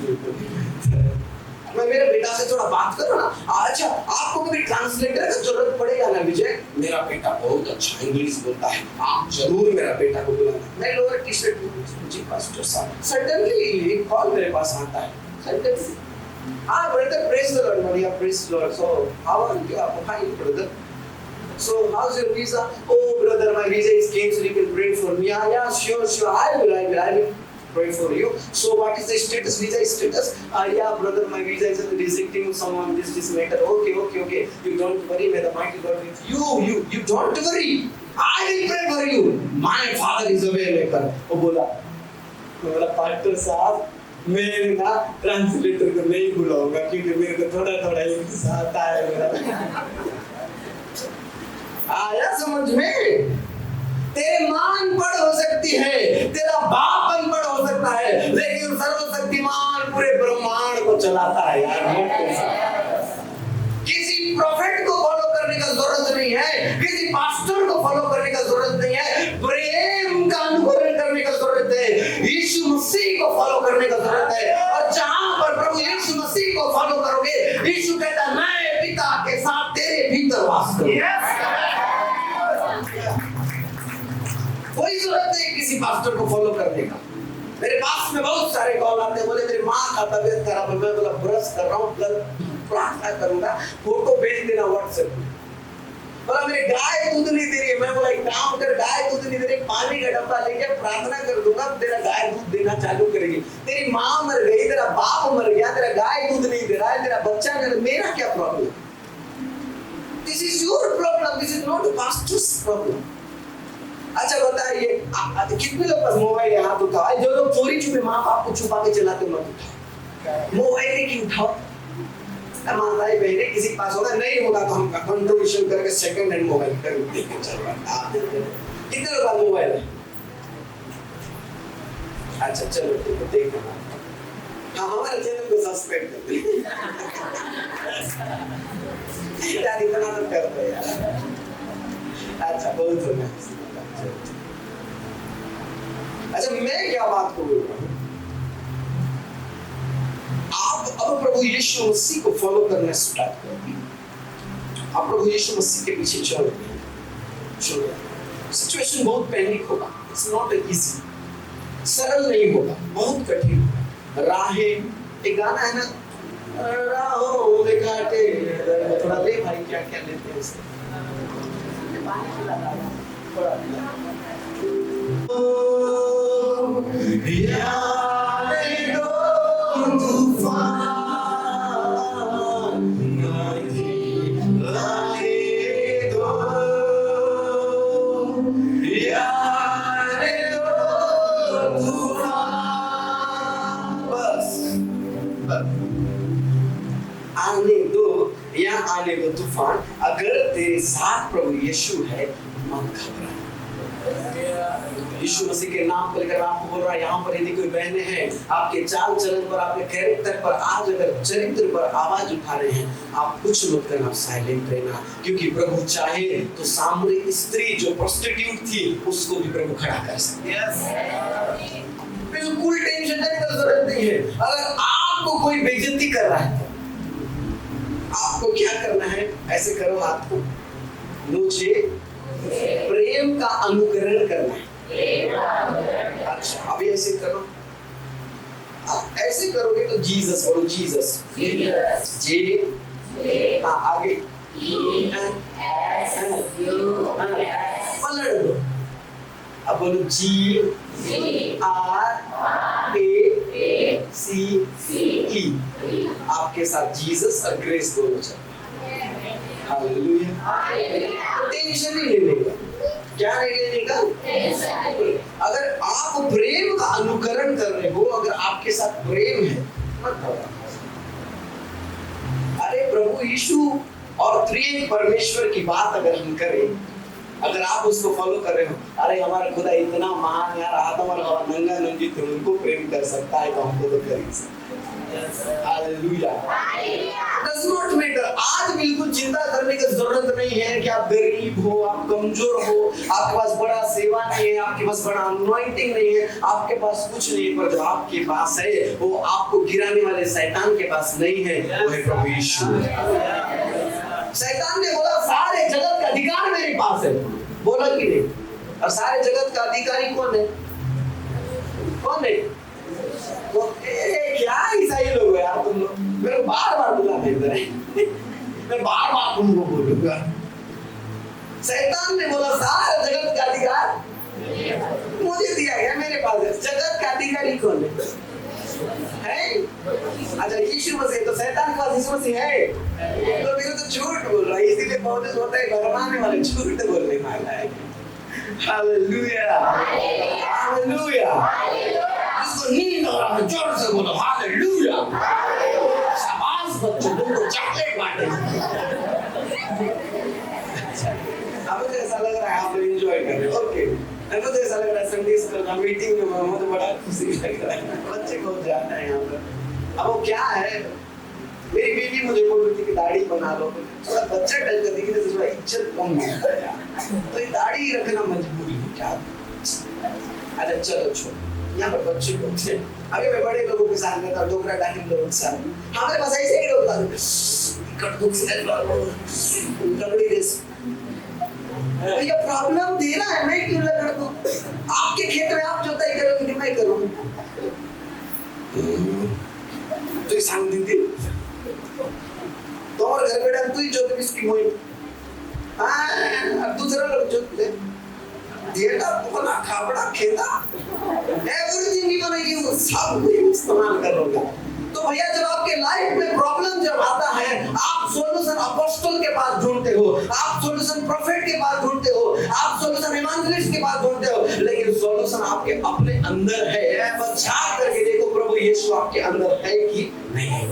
मैं मेरे बेटा से थोड़ा बात करो ना। अच्छा आपको कभी ट्रांसलेटर का जरूरत पड़ेगा ना विजय? मेरा बेटा बहुत अच्छा इंग्लिश बोलता है, आप जरूर मेरा बेटा को बुलाना। मैं लोअर टी शर्ट में जी पास्टर साहब सडनली एक कॉल मेरे पास आता है, सडनली हाँ ब्रदर प्रेज द लॉर्ड, बढ़िया praise the Lord. So how are you? आप fine brother. So how's your visa? Oh brother, my visa is came, so you can pray for me. Yeah, sure. I will pray for you. So what is the status? Visa status? Yeah brother, my visa is rejecting someone this matter. Okay. You don't worry, may the mighty God with you. You don't worry. I will pray for you. My father is away maker. वो बोला पास्टर साहब मैं ना ट्रांसलेटर को नहीं बुलाऊंगा क्योंकि मेरे को थोड़ा इंग्लिश आता है मेरा। आया समझ में? तेरे मां अनपढ़ हो सकती है, तेरा बाप अनपढ़ हो सकता है, लेकिन सर्वशक्तिमान पूरे ब्रह्मांड को चलाता है यार। किसी प्रोफेट को फॉलो करने का जरूरत नहीं है, किसी पास्टर को फॉलो करने का जरूरत नहीं है, प्रेम का अनुकरण करने का जरूरत है, यीशु मसीह को फॉलो करने का जरूरत है। और जहां पर प्रभु यीशु मसीह को फॉलो करोगे, यीशु कहता है मैं पिता के साथ तेरे भीतर वास करूंगा। कोई जरूरत नहीं किसी पास्टर को फॉलो करने का। मेरे पास में बहुत सारे कॉल आते हैं, बोले मेरी माँ का तबीयत खराब है, मैं बोला ब्रश कर रहा हूँ, प्रार्थना करूंगा, फोटो भेज देना व्हाट्सएप में। बोला मेरी गाय दूध नहीं दे रही है, मैं बोला एक काम कर, गाय दूध नहीं दे रही, पानी का डब्बा लेके प्रार्थना कर दूंगा, तेरा गाय दूध देना चालू करेगी। तेरी माँ मर गई, तेरा बाप मर गया, तेरा गाय दूध नहीं दे रहा है, तेरा बच्चा मेरा क्या problem? This is your problem, this is not pastors problem. अच्छा बताइए कितने लोग पास मोबाइल है? हाथ उठाओ। जो लोग चोरी छुपे माँ बाप को छुपा के चलाते हो मत उठाओ, मोबाइल लेके उठाओ। हमारे बहने किसी के पास होगा, नहीं होगा तो हम कंट्रीब्यूशन करके सेकंड हैंड मोबाइल कर देंगे। कितने लोग पास मोबाइल है? अच्छा चलो ठीक है, देखो हाँ हमारे चैनल को सब्सक्राइब कर दीजिए यार, इतना तो कर दो यार। अच्छा बहुत हो गया। अच्छा मैं क्या बात को बोल रहा हूँ, आप अब प्रभु यीशु मसीह को फॉलो करना स्टार्ट करें। आप प्रभु यीशु मसीह के पीछे चलो। सिचुएशन बहुत पैनिक होगा, इट्स नॉट इजी, सरल नहीं होगा, बहुत कठिन होगा। राहें एक गाना है ना, राहों में कांटे, थोड़ा ले भाई क्या क्या लेते हैं इससे पानी पिला रहा है। आने दो या आने दो तूफान, अगर तेरे साथ प्रभु यीशु है मत घबरा। यीशु मसीह के नाम पर लेकर आपको बोल रहा है, यहाँ पर यदि कोई बहनें हैं आपके चाल चलन पर, आपके कैरेक्टर पर, आज अगर चरित्र पर आवाज उठा रहे हैं, आप कुछ मत करना, साइलेंट रहना, क्योंकि प्रभु चाहे तो सामूहिक स्त्री जो प्रोस्टिट्यूट थी उसको भी प्रभु खड़ा कर सकते हैं। बिल्कुल टेंशन करने की जरूरत नहीं है। अगर आपको कोई बेइज्जती कर रहा है, आपको क्या करना है? ऐसे करो हाथ को, मुझे प्रेम का अनुकरण करना है। अच्छा, अभी ऐसे करो। आप ऐसे करोगे तो जीसस बोलो, जीसस जे, आगे पलट दो। अब बोलो G R A C E। आपके साथ जीसस और ग्रेस दोनों चलते हैं। हालेलुया। टेंशन नहीं लेने का। क्या नहीं लेने का? अगर आप प्रेम का अनुकरण कर रहे हो, अगर आपके साथ प्रेम है, मत घबराओ। अरे प्रभु यीशु और त्रिएक परमेश्वर की बात अगर हम करें, अगर आप उसको फॉलो कर रहे हो, अरे हमारा खुदा इतना महान यार, आदम और हवा नंगा नंगी थे, उनको प्रेम कर सकता है तो हमको तो कर ही सकता है। हालेलुया। Does not matter. आज बिल्कुल चिंता करने की जरूरत नहीं है कि आप गरीब हो, आप कमजोर हो, आपके पास बड़ा सेवा नहीं है, आपके पास बड़ा अनॉइंटिंग नहीं है, आपके पास कुछ नहीं है, पर जो आपके पास है वो आपको गिराने वाले शैतान के पास नहीं है, वो है प्रभु यीशु। शैतान ने बोला सारे जगत का अधिकार मेरे पास है, बोला कि नहीं? और सारे जगत का अधिकारी कौन है? कौन है? तो क्या ईसाई लोग हो यार तुम लोग, मेरे बार बार बुलाते इधर मैं बार बार तुमको बोलूंगा। शैतान ने बोला सारे जगत का अधिकार मुझे दिया गया, मेरे पास है। जगत का अधिकारी कौन है? अच्छा यीशु मसीह, तो शैतान के पास यीशु मसीह है, तो मेरे तो झूठ बोल रहा है, इसीलिए पौलुस होता है भरमाने वाले, झूठ बोलने वाला है। Hallelujah, hallelujah. जिसको नींद आ रहा है जोर से बोलो हालेलुया। शाबाश बच्चों, तुमको चॉकलेट बांटे। अब तो ऐसा लग रहा है आप एंजॉय कर रहे हो, ओके। मेरे तो ऐसा लग रहा है संडे स्कूल का मीटिंग में मुझे बड़ा खुशी लग रहा है, बच्चे को जाना है यहाँ पर। अब वो क्या है, मेरी बीवी मुझे बोल रही थी कि दाढ़ी बना लो, थोड़ा बच्चा टच कर देगी तो थोड़ा इज्जत कम मिलता है, तो ये दाढ़ी रखना मजबूरी है क्या? अच्छा चलो छोड़ो, यहाँ पर बच्चे लोग थे, अभी मैं बड़े लोगों के साथ रहता हूँ, डोकरा डाकिन लोगों के साथ, हमारे पास ऐसे ही लोग कटदुक से लकड़ी देश ये प्रॉब्लम दे रहा है, मैं क्यों लगा दूं? आपके खेत में आप जोताई करोगे कि मैं करूँ? तो ये सांग दिन दिन तुम्हारे घर बेटा तू ही जोते इसकी मोई, हाँ दूसरा लोग जोते देता तो ना खाबड़ा खेता एवरीथिंग ही बनेगी, वो सब कुछ इस्तेमाल करोगे। तो भैया जब आपके लाइफ में प्रॉब्लम जब आता है, आप सॉल्यूशन अपोस्टल के पास ढूंढते हो, आप सॉल्यूशन प्रोफेट के पास ढूंढते हो, आप सॉल्यूशन इवांजेलिस्ट के पास ढूंढते हो, लेकिन सॉल्यूशन आपके अपने अंदर है। बस झांक करके देखो प्रभु यीशु आपके अंदर है कि नहीं।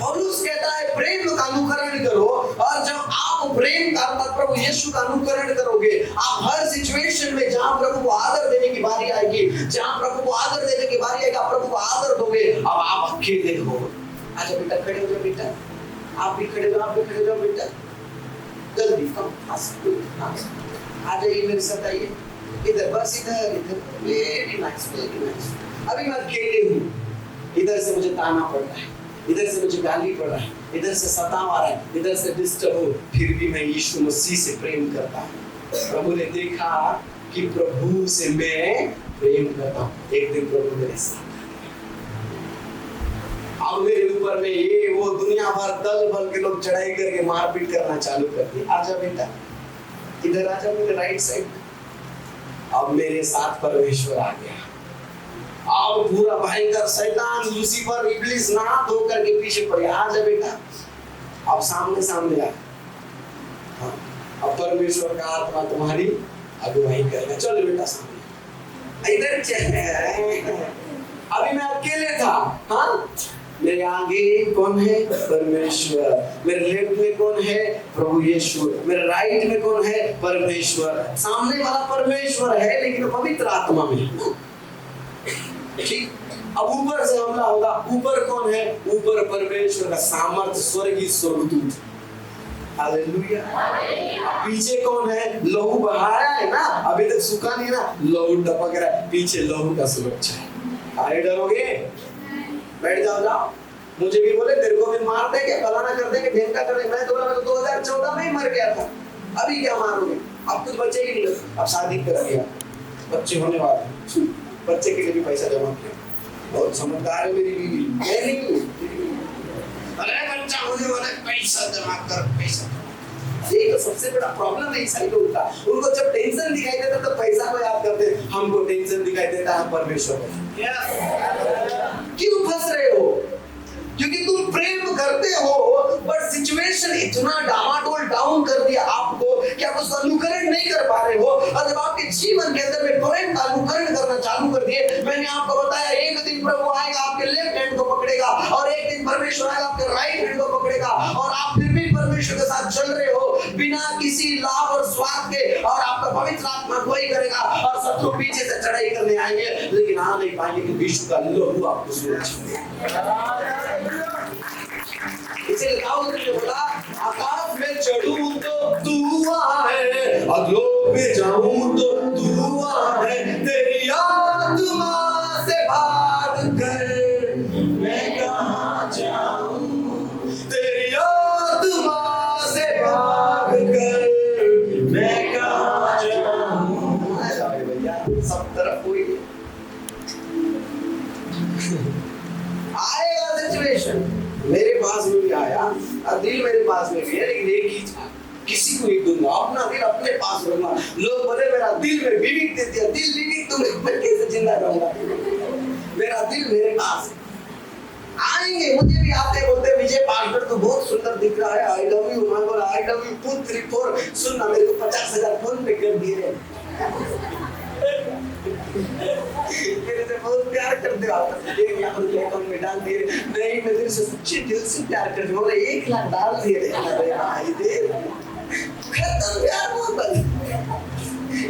पौलुस कहता है प्रेम का अनुकरण करो, और जब आप प्रेम का प्रभु यीशु का अनुकरण करोगे, आप हर सिचुएशन में जहां प्रभु को आदर देने की बारी आएगी, जहां प्रभु को आदर देने की बारी आएगी, आप प्रभु को आदर दोगे। अब आप अकेले हो, अच्छा बेटा खड़े हो जाओ, बेटा आप भी खड़े हो, आप भी खड़े हो जाओ बेटा, जल्दी कम आ जाइए मेरे साथ, आइए इधर, बस इधर इधर, वेरी नाइस वेरी नाइस। अभी मैं अकेले हूँ, इधर से मुझे ताना पड़ रहा है, इधर से मुझे गाली पड़ रहा है, इधर से सताव आ रहा है, इधर से डिस्टर्ब हो, फिर भी मैं यीशु मसीह से प्रेम करता हूँ। प्रभु ने देखा कि प्रभु से मैं प्रेम करता हूँ, एक दिन प्रभु मेरे साथ, अब मेरे ऊपर में ये वो दुनिया भर दल बल के लोग चढ़ाई करके मारपीट करना चालू कर दी। आजा बेटा इधर आ जाओ मेरे राइट साइड। अब मेरे साथ परमेश्वर आ गया। अब पूरा भयंकर शैतान लूसीफर इब्लिस नहा धो करके पीछे पड़ गया। आ जा बेटा, अब सामने सामने आ। हाँ, अब परमेश्वर का आत्मा तुम्हारी अगुवाई करेगा। चलो बेटा सामने इधर चल। अभी मैं अकेले था। हाँ, मेरे आगे कौन है? परमेश्वर। मेरे लेफ्ट में कौन है? प्रभु यीशु। मेरे राइट में कौन है? परमेश्वर। सामने वाला परमेश्वर है लेकिन पवित्र आत्मा में। ठीक, अब ऊपर से हमला होगा। ऊपर कौन है? ऊपर परमेश्वर का सामर्थ्य, स्वर्गीय स्वर्गदूत। हालेलुया। पीछे कौन है? लहू बहाया है ना, अभी तक सूखा नहीं ना, लहू टपक रहा है, पीछे लहू का सुरक्षा है। आए डरोगे? बैठ जाओ, जाओ। मुझे भी बोले तेरे को भी मार देंगे, फलाना कर देंगे, ढेंका कर देंगे। मैं तो बोला मैं तो 2014 में ही मर गया था, अभी क्या मारोगे? अब कुछ बचे ही नहीं, अब शादी कर दिया, बच्चे होने वाले, बच्चे के लिए भी पैसा जमा किया। बहुत समझदार है मेरी बीवी। मैं नहीं, अरे बच्चा होने वाला पैसा जमा कर, पैसा। यही तो सबसे बड़ा प्रॉब्लम है ईसाई लोगों का। उनको जब टेंशन दिखाई देता तो पैसा को याद करते, हमको टेंशन दिखाई देता है परमेश्वर को। क्यों फंस रहे हो? क्योंकि तुम प्रेम करते हो, बट सिचुएशन इतना डामाडोल डाउन कर दिया आपको कि आप उसका अनुकरण नहीं कर पा रहे हो। और जब आपके जीवन के अंदर में प्रेम का अनुकरण करना चालू कर दिए, मैंने आपको बताया एक दिन प्रभु आएगा आपके लेफ्ट हैंड को पकड़ेगा, और एक दिन परमेश्वर आएगा आपके राइट हैंड को पकड़ेगा, और आप फिर भी परमेश्वर के साथ चल रहे हो बिना किसी लाभ और स्वार्थ के, और आपका पवित्र आत्मा अगुवाई करेगा, और शत्रु पीछे से चढ़ाई करने आएंगे लेकिन आ नहीं पाएंगे कि विश्व का लहू आपको सुरक्षित देगा। इसे दाऊद ने बोला, आकाश में चढ़ूं तो तू है, अधोलोक में जाऊं तो तू है, तेरी आत्मा से भाग कर मैं कहां जाऊं, तेरी आत्मा से भाग कर मैं कहां जाऊं। भैया सब तरफ कोई आएगा सिचुएशन। मेरे पास में भी आया और दिल मेरे पास में भी है, लेकिन एक ही था, किसी को नहीं दूंगा, अपना दिल अपने पास रखूंगा। लोग बोले मेरा दिल में विवेक दे दिया, दिल विवेक तुमने, मैं कैसे जिंदा रहूंगा? मेरा दिल मेरे पास आएंगे। मुझे भी आते बोलते विजय पार्टनर तो बहुत सुंदर दिख रहा है, आई लव यू। मैं बोला आई लव यू 2 3 4 सुनना, मेरे को 50,000 फोन पे कर दिए। मेरे से बहुत प्यार करते हो आप, 1 लाख रुपए अकाउंट में डाल दिए। नहीं, मैं तेरे से सच्चे दिल से प्यार करती हूँ, 1 लाख डाल दिए। अरे भाई दे, खत्म प्यार मोहब्बत।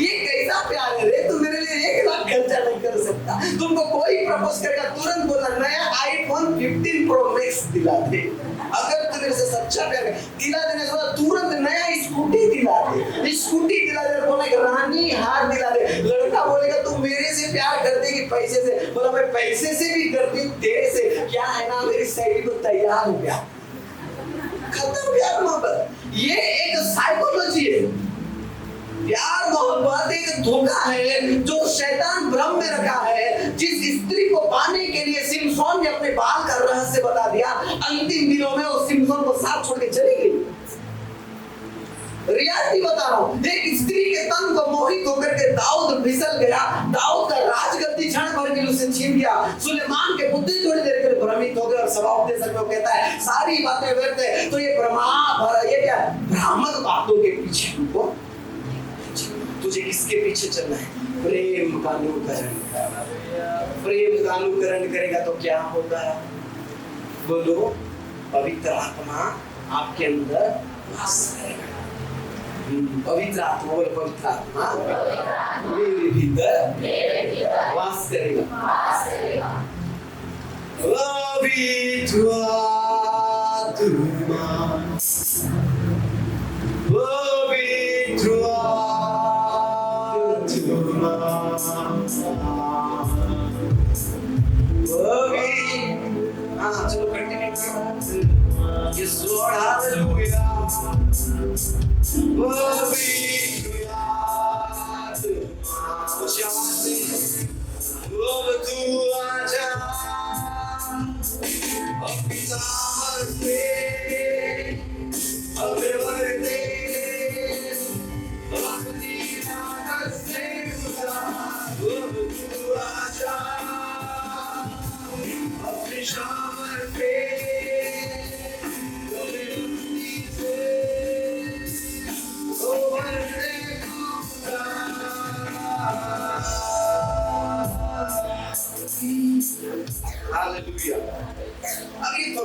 ये कैसा प्यार है रे? तू मेरे लिए 1 लाख खर्चा नहीं कर सकता। तुमको कोई प्रपोज करेगा तुरंत बोला नया आईफोन 15 प्रो मैक्स दिला दे। अगर तू मेरे से सच्चा प्यार है, दिला देने के बाद तुरंत नया स्कूटी दिला दे, स्कूटी दिला दे, बोलेगा रानी हार दिला दे। लड़का बोलेगा तू मेरे से प्यार करती कि पैसे से? बोला मैं पैसे से भी करती हूँ, तेरे से क्या है ना, मेरी सैलरी को तैयार हो गया। खत्म प्यार मोहब्बत। ये एक साइकोलॉजी है। प्यार मोहब्बत एक धोखा है जो शैतान भ्रम में रखा है। जिस स्त्री को पाने के लिए सिमसोन ने अपने बाल का रहस्य बता दिया, अंतिम दिनों में वो सिमसोन को साथ छोड़ के चली गई। रियलिटी बता रहा हूँ, एक स्त्री के तन को मोहित होकर के दाऊद फिसल गया। दाऊद का राजगद्दी क्षण भर के लिए उसे छीन गया। सुलेमान के बुद्धि थोड़ी देर के लिए भ्रमित हो गए और सवाब दे सकते हो, कहता है सारी बातें व्यर्थ है। तो ये ये क्या भ्रामक बातों के पीछे तुमको, तुझे किसके पीछे चलना है? प्रेम का अनुकरण। प्रेम का अनुकरण करेगा तो क्या होगा? बोलो, पवित्र आत्मा आपके अंदर वास करेगा। पवित्र आत्मा, बोलो पवित्र आत्मा मेरे भीतर वास करेगा। पवित्र आत्मा, पवित्र चलो कंटिन्यू। Yes Lord, hallelujah.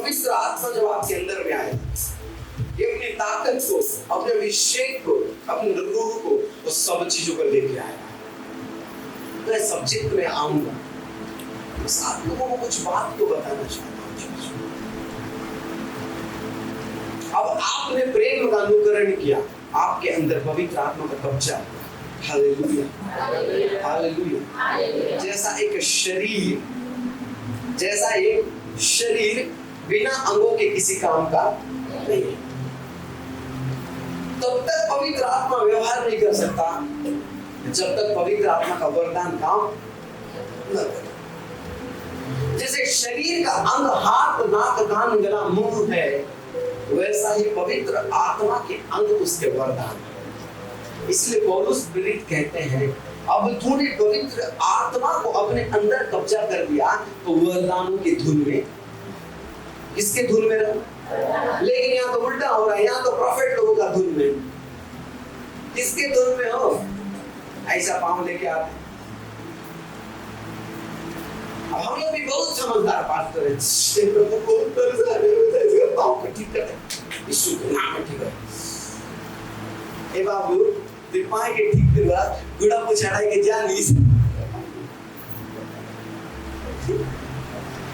पवित्र आत्मा जब आपके अंदर में आए, ये अपनी ताकत को, अपने अभिषेक को, अपने रूह को, वो सब चीजों को लेके आएगा। मैं सब्जेक्ट में आऊंगा, बस आप लोगों को कुछ बात को बताना चाहता हूँ। अब आपने प्रेम का अनुकरण किया, आपके अंदर पवित्र आत्मा का कब्जा। Hallelujah, hallelujah. जैसा एक शरीर बिना अंगों के किसी काम का नहीं है, तब तक पवित्र आत्मा व्यवहार नहीं कर सकता जब तक पवित्र आत्मा का वरदान काम न करे। जैसे शरीर का अंग हाथ, नाक, कान, गला, मुंह है, वैसा ही पवित्र आत्मा के अंग उसके वरदान है। इसलिए पौलुस प्रेरित कहते हैं, अब तूने पवित्र आत्मा को अपने अंदर कब्जा कर लिया तो वरदानों की धुन में, किसके धुन में रहो? लेकिन यहाँ तो उल्टा हो रहा है, यहाँ तो प्रॉफिट लोगों का धुन में। किसके धुन में हो? ऐसा पांव लेके आते। अब हम लोग भी बहुत समझदार पास्टर हैं, प्रभु को पांव को ठीक कर, यीशु के नाम में ठीक कर। ए बाबू, तेरे पांव के ठीक करवा, गुड़ा को चढ़ाई के जा नहीं।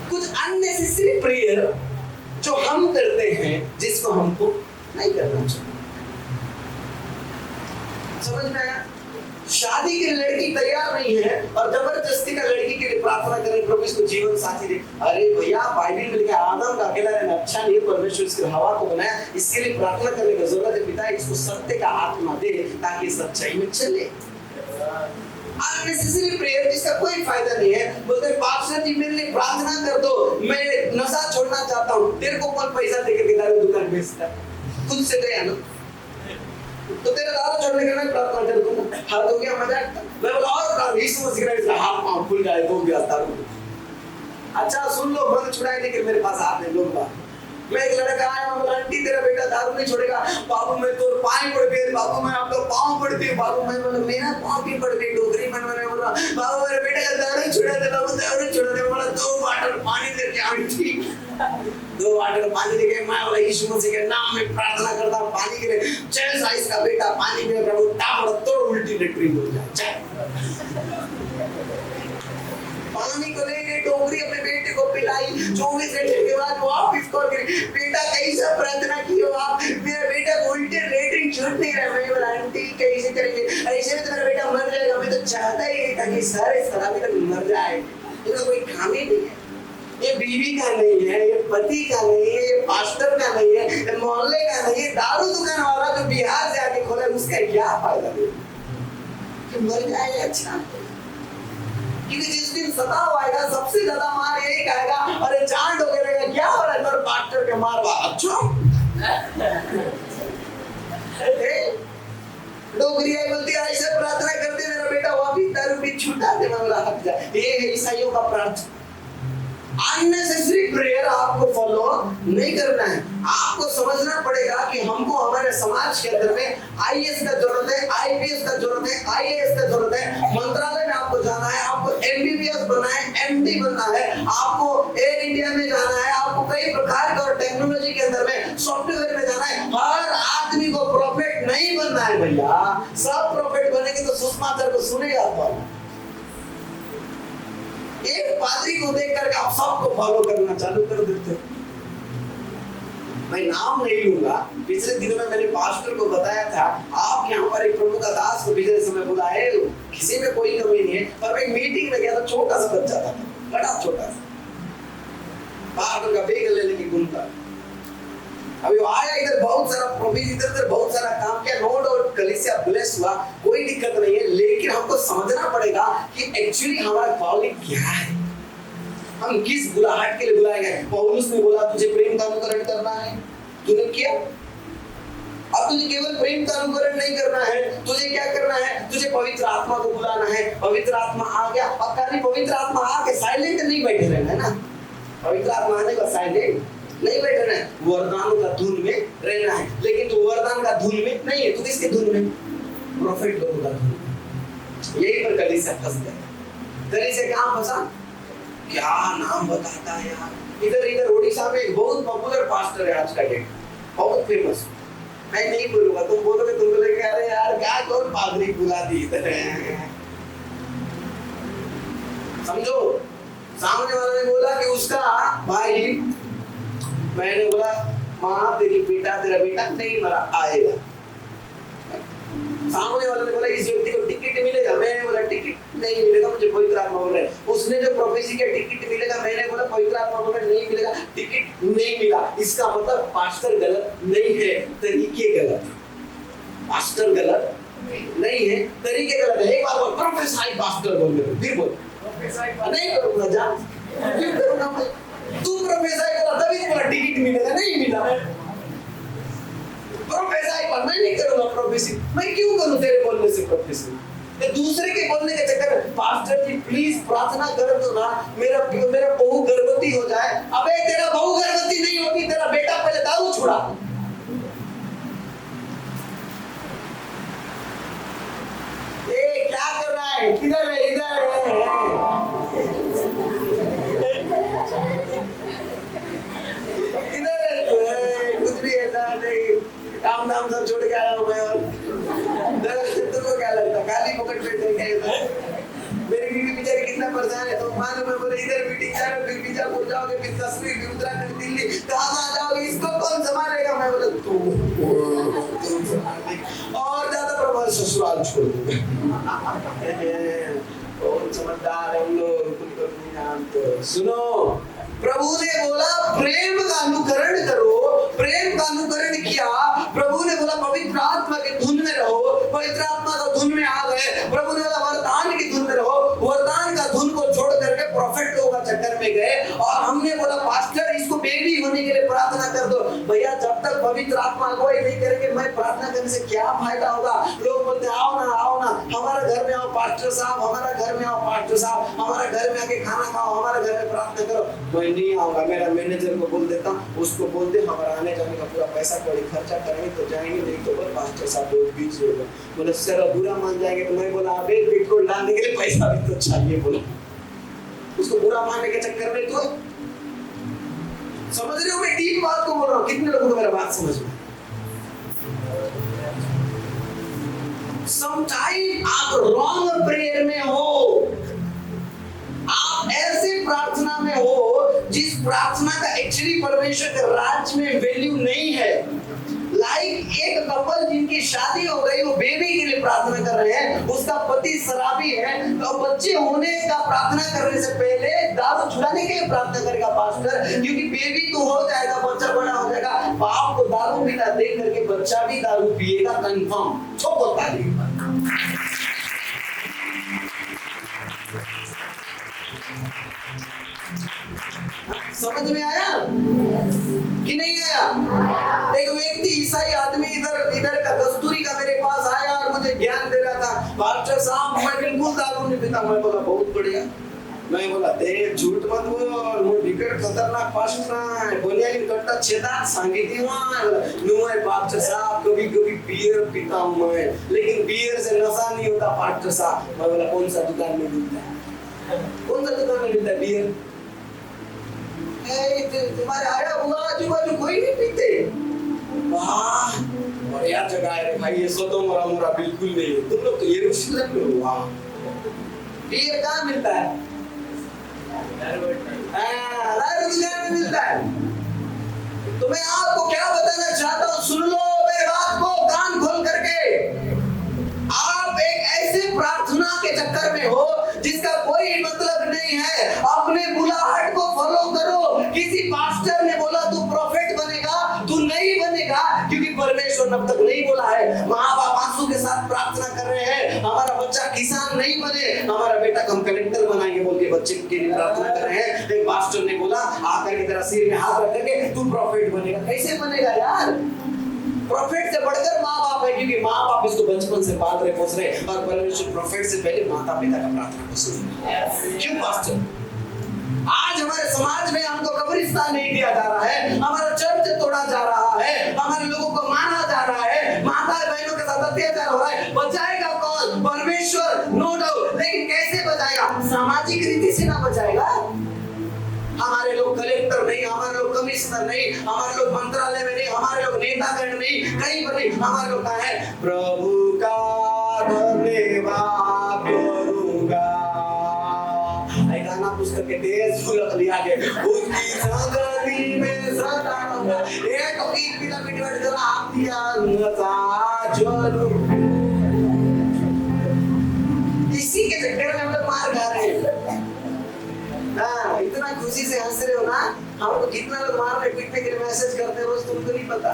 कुछ अननेसेसरी प्रेयर जो हम करते हैं, जिसको हमको नहीं करना चाहिए। समझ में आया? शादी के लिए लड़की तैयार नहीं है और जबरदस्ती का लड़की के लिए प्रार्थना करें, प्रभु इसको जीवन साथी दे। अरे भैया, बाइबल में लिखा है आदम का अकेला रहना अच्छा नहीं है, परमेश्वर इसके हवा को बनाया, इसके लिए प्रार्थना करने की जरूरत है। पिता इसको सत्य का आत्मा दे ताकि सच्चाई में चले। अननेसेसरी प्रेयर जिसका कोई फायदा नहीं है। बोलते पास्टर जी मेरे लिए प्रार्थना कर दो, मैं नशा छोड़ना चाहता हूँ। तेरे को कौन पैसा देकर के दारू दुकान बेचता है? खुद से गया ना, तो तेरा दारू छोड़ने के लिए प्रार्थना कर दूंगा। हाथ हो गया मजाक? मैं बोला और यीशु मसीह का हाथ पांव खुल जाए तो गया दारू। अच्छा सुन लो, मन छुड़ाए लेकिन मेरे पास आते लोग बात। मैं एक लड़का आया, मैं बोला आंटी तेरा बेटा दारू नहीं छोड़ेगा। बाबू मैं तो पाँव पड़ गए, बाबू मैं आपका पाँव पड़ती है। बाबू मैं बोला मेरा पाँव भी पड़ गई। डोगरी मन में बोला बाबू मेरे बेटे का दारू छुड़ा दे, बाबू दारू छुड़ा दे। बोला 2 बॉटल पानी दे के आंटी, 2 बॉटल पानी दे के। मैं बोला यीशु मसीह के नाम में प्रार्थना करता हूँ पानी के लिए। 6 साइज का बेटा पानी में प्रभु ताबड़ तोड़ उल्टी लेटरिन हो जाए। पानी को लेके डोगरी अपने बेटे को पिलाई। 24 घंटे के बाद वापस कॉल करी, बेटा कैसा प्रार्थना की हो आप? मेरा बेटा उल्टे लेटरिन छूट नहीं रहा। मैं बोला आंटी कैसे करेंगे? ऐसे में तो मेरा बेटा मर जाएगा। मैं तो चाहता ही नहीं था कि सारे शराबी तक मर जाए। इसका कोई काम ही नहीं है। ये बीवी का नहीं है, ये पति का नहीं है, ये पास्टर का नहीं है, ये मोहल्ले का नहीं है। दारू दुकान वाला जो बिहार से आके खोला उसका क्या फायदा? मर जाए अच्छा, क्योंकि जिस दिन सताव आएगा सबसे ज्यादा मार यही खाएगा, अरे चांद हो गया क्या हो रहा है मेरे पास्टर के मारवा। अच्छा डोगरी आई बोलती है ऐसे प्रार्थना करते मेरा बेटा वापिस दारू भी छूटा दे। मैं हट जा। ये है ईसाइयों का प्रार्थना। अननेसेसरी प्रेयर आपको फॉलो नहीं करना है। आपको समझना पड़ेगा कि हमको हमारे समाज के अंदर में आईएएस का जरूरत है, आईपीएस का जरूरत है, आईएएस का जरूरत है। मंत्रालय में आपको जाना है, आपको एमबीबीएस बनना है, एमडी बनना है, आपको एयर इंडिया में जाना है, आपको कई प्रकार का टेक्नोलॉजी के अंदर में सॉफ्टवेयर में जाना है। हर आदमी को प्रॉफिट नहीं बनना है भैया। सब प्रॉफिट बनेंगे तो सुषमा सर को सुनेगा आप। एक पादरी को देख करके आप सबको फॉलो करना चालू कर देते। मैं नाम नहीं लूंगा। पिछले दिनों में मैंने पास्टर को बताया था, आप यहाँ पर एक प्रभु का दास को पिछले समय बुलाए, किसी में कोई कमी नहीं है, पर मैं मीटिंग में गया तो छोटा सा बच्चा था, बड़ा छोटा सा, पास्टर का बेग ले लेके घूमता। अभी वो आया इधर, बहुत सारा प्रोविजन इधर बहुत सारा काम किया, नो डाउट कलीसिया ब्लेस हुआ, कोई दिक्कत नहीं है। लेकिन हमको समझना पड़ेगा कि एक्चुअली हमारा कॉलिंग क्या है, हम किस बुलाहट के लिए बुलाए गए। पौलुस ने बोला तुझे प्रेम का अनुकरण करना है, तूने किया। अब तुझे केवल प्रेम का अनुकरण नहीं करना है, तुझे क्या करना है? तुझे पवित्र आत्मा को बुलाना है। पवित्र आत्मा आ गया, अब खाली पवित्र आत्मा आके साइलेंट नहीं बैठे रहना है ना। पवित्र आत्मा आने का साइलेंट नहीं बैठना है, वरदानों का धुन में रहना है। लेकिन तू वरदान का धुन में नहीं है, तू किसके धुन में? प्रॉफिट लोगों का धुन। यही पर कलीसिया फंस गया। कलीसिया कहाँ फंसा? क्या नाम बताता है यार, इधर इधर उड़ीसा में एक बहुत पॉपुलर पास्टर है आज का डेट, बहुत फेमस। मैं नहीं बोलूंगा, तुम बोलोगे तुम बोलोगे अरे यार क्या कौन पादरी बुला दी इधर। समझो, सामने वाले ने बोला कि उसका भाई, मैंने बोला माँ तेरी बेटा तेरा बेटा नहीं मरा, आएगा। सामने वाले ने बोला इस व्यक्ति को टिकट मिलेगा, मैंने बोला टिकट नहीं मिलेगा, मुझे पवित्र आत्मा बोल रहा है। उसने जो प्रोफेसी किया टिकट मिलेगा, मैंने बोला पवित्र आत्मा बोल रहा है नहीं मिलेगा, टिकट नहीं मिला। इसका मतलब पास्टर गलत नहीं है, तरीके गलत। पास्टर गलत नहीं है, तरीके गलत है। एक बार बोल प्रोफेसाई पास्टर बोल दे, फिर बोल नहीं करूंगा, जा फिर करूंगा मैं। तू प्रोफेसाई करा तभी बोला टिकट मिलेगा, नहीं मिला। प्रोफेसाई पर मैं नहीं करूंगा प्रोफेसी, मैं क्यों करूं तेरे बोलने से प्रोफेसी? तो दूसरे के बोलने के चक्कर में पास्टर जी प्लीज प्रार्थना कर दो ना, मेरा बहू गर्भवती हो जाए। अबे तेरा बहू गर्भवती नहीं होगी, तेरा बेटा पहले दारू छुड़ा। ए क्या कर रहा है, किधर है, इधर है। कुछ भी ऐसा नहीं, काम धाम सब छोड़ के आया हूँ मैं। और तुमको क्या लगता खाली पकड़ बैठे क्या? मेरी बीवी बेचारी कितना परेशान है, तो मानो मैं बोले इधर मीटिंग जा रहा हूँ, फिर बीजापुर जाओगे, फिर कश्मीर, फिर उत्तराखंड, दिल्ली, कहाँ जाओगे, इसको कौन संभालेगा? मैं बोला तुम संभाल। और ज्यादा प्रभाव ससुराल छोड़ दूंगा। बहुत समझदार है हम लोग, तुमको नहीं जानते। सुनो, प्रभु ने बोला प्रेम का अनुकरण करो, प्रेम का अनुकरण किया। प्रभु ने बोला पवित्र आत्मा के धुन में रहो, पवित्र आत्मा का धुन में आ गए। प्रभु ने बोला वरदान की धुन में रहो, वरदान का धुन को छोड़ करके प्रॉफिट लोगों का चक्कर में गए। और हमने बोला पास्टर इसको बेबी होने के लिए प्रार्थना कर दो। भैया जब तक पवित्र आत्मा अगुवाई नहीं करेंगे, मैं प्रार्थना करने से क्या फायदा होगा? लोग बोलते आओ ना हमारा घर में आओ पास्टर साहब, हमारा घर में आओ पास्टर साहब, हमारा घर में आके खाना खाओ, हमारा घर में प्रार्थना करो। मैं नहीं आऊंगा, मेरा मैनेजर को बोल देता, उसको बोल दे हमारा आने जाने का पूरा पैसा कौड़ी खर्चा करेंगे तो जाएंगे, नहीं तो बस पास्टर साहब लोग बीच होगा। बोले सर बुरा मान जाएंगे। तो मैं बोला अबे पेट्रोल डालने के लिए पैसा भी तो चाहिए। बोला उसको बुरा मानने के चक्कर में तो समझ रहे हो, मैं डीप बात को बोल रहा हूँ। कितने लोगों को मेरा बात समझ में? समटाइम आप रॉन्ग प्रेयर में हो, आप ऐसे प्रार्थना में हो जिस प्रार्थना का एक्चुअली परमेश्वर के राज्य में वैल्यू नहीं है। लाइक एक कपल जिनकी शादी हो गई, वो बेबी के लिए प्रार्थना कर रहे हैं, उसका पति शराबी है, तो बच्चे होने का प्रार्थना करने से पहले दारू छुड़ाने के लिए प्रार्थना करेगा पास्टर, क्योंकि बेबी तो हो जाएगा, बच्चा बड़ा हो जाएगा। बाप को दारू पीता देख करके बच्चा भी दारू पिएगा कंफर्म। छोको ताली। समझ में आया कि नहीं आया? एक व्यक्ति ईसाई आदमी इधर का कस्तूरी का मेरे पास आया और मुझे ज्ञान दे रहा था, पास्टर साहब मैं बिल्कुल दारू नहीं पीता। मैं बोला बहुत बढ़िया। मैं बोला देख झूठ मत बोल, वो विकट खतरनाक पास्टर है, बोलिया इन कट्टा छेदा सांगीती नु है पास्टर साहब, कभी कभी बियर पीता हूं मैं, लेकिन बियर से नशा नहीं होता पास्टर साहब। मैं बोला कौन सा दुकान में मिलता है, कौन सा दुकान में मिलता है बियर? तुम्हारे आया हुआ आजू बाजू कोई नहीं पीते। वाह बढ़िया जगह है भाई, ये सोदोम और अमोरा बिल्कुल नहीं है। तुम लोग तो यरूशलेम में हो। वाह बियर कहाँ मिलता है? दुनिया में मिलता है। तो मैं आपको क्या बताना चाहता हूँ, सुन लो मेरे बात को कान खोल करके। आप एक ऐसे प्रार्थना के चक्कर में हो जिसका कोई मतलब नहीं है। अपने बुलाहट को फॉलो करो। किसी पास्टर ने बोला तू प्रोफेट बनेगा, तू नहीं बनेगा, क्योंकि परमेश्वर ने अब तक नहीं बोला है। माँ बाप आंसू के साथ प्रार्थना कर रहे हैं, हमारा बच्चा किसान नहीं बने, हमारा बेटा हम कलेक्टर बनाएंगे बोल के बच्चे के लिए प्रार्थना कर रहे हैं। एक पास्टर ने बोला आकर के तेरा सिर में हाथ रख करके तू प्रोफेट बनेगा। कैसे बनेगा यार? प्रोफेट से बढ़कर माँ बाप है, क्योंकि माँ बाप इसको बचपन से पाल रहे पोस रहे, और परमेश्वर प्रोफेट से पहले माता पिता का प्रार्थना को सुन। क्यों पास्टर? आज हमारे समाज में हमको कब्रिस्तान नहीं दिया जा रहा है, हमारा चर्च तोड़ा जा रहा है, हमारे लोगों को मारा जा रहा है, माता बहनों के साथ अत्याचार हो रहा है। बचाएगा कौन? परमेश्वर, नो डाउट। लेकिन कैसे बचाएगा? सामाजिक रीति से ना बचाएगा। हमारे लोग कलेक्टर नहीं, हमारे लोग कमिश्नर नहीं, हमारे लोग मंत्रालय में नहीं, हमारे लोग नेतागण नहीं, कहीं पर नहीं, हमारे लोग कहाँ है? प्रभु का धन्यवाद करूंगा। एक गाना पुस्तक के देश भूलक लिया के उसकी संगति में सदा एक गीत पिला पिटवट जला आप दिया नचा चलो। इसी के चक्कर में हम लोग मार खा रहे हैं। हाँ, इतना खुशी से हंस रहे हो ना, हमको कितना लोग मार रहे पीटने के लिए मैसेज करते रोज, तुमको नहीं पता।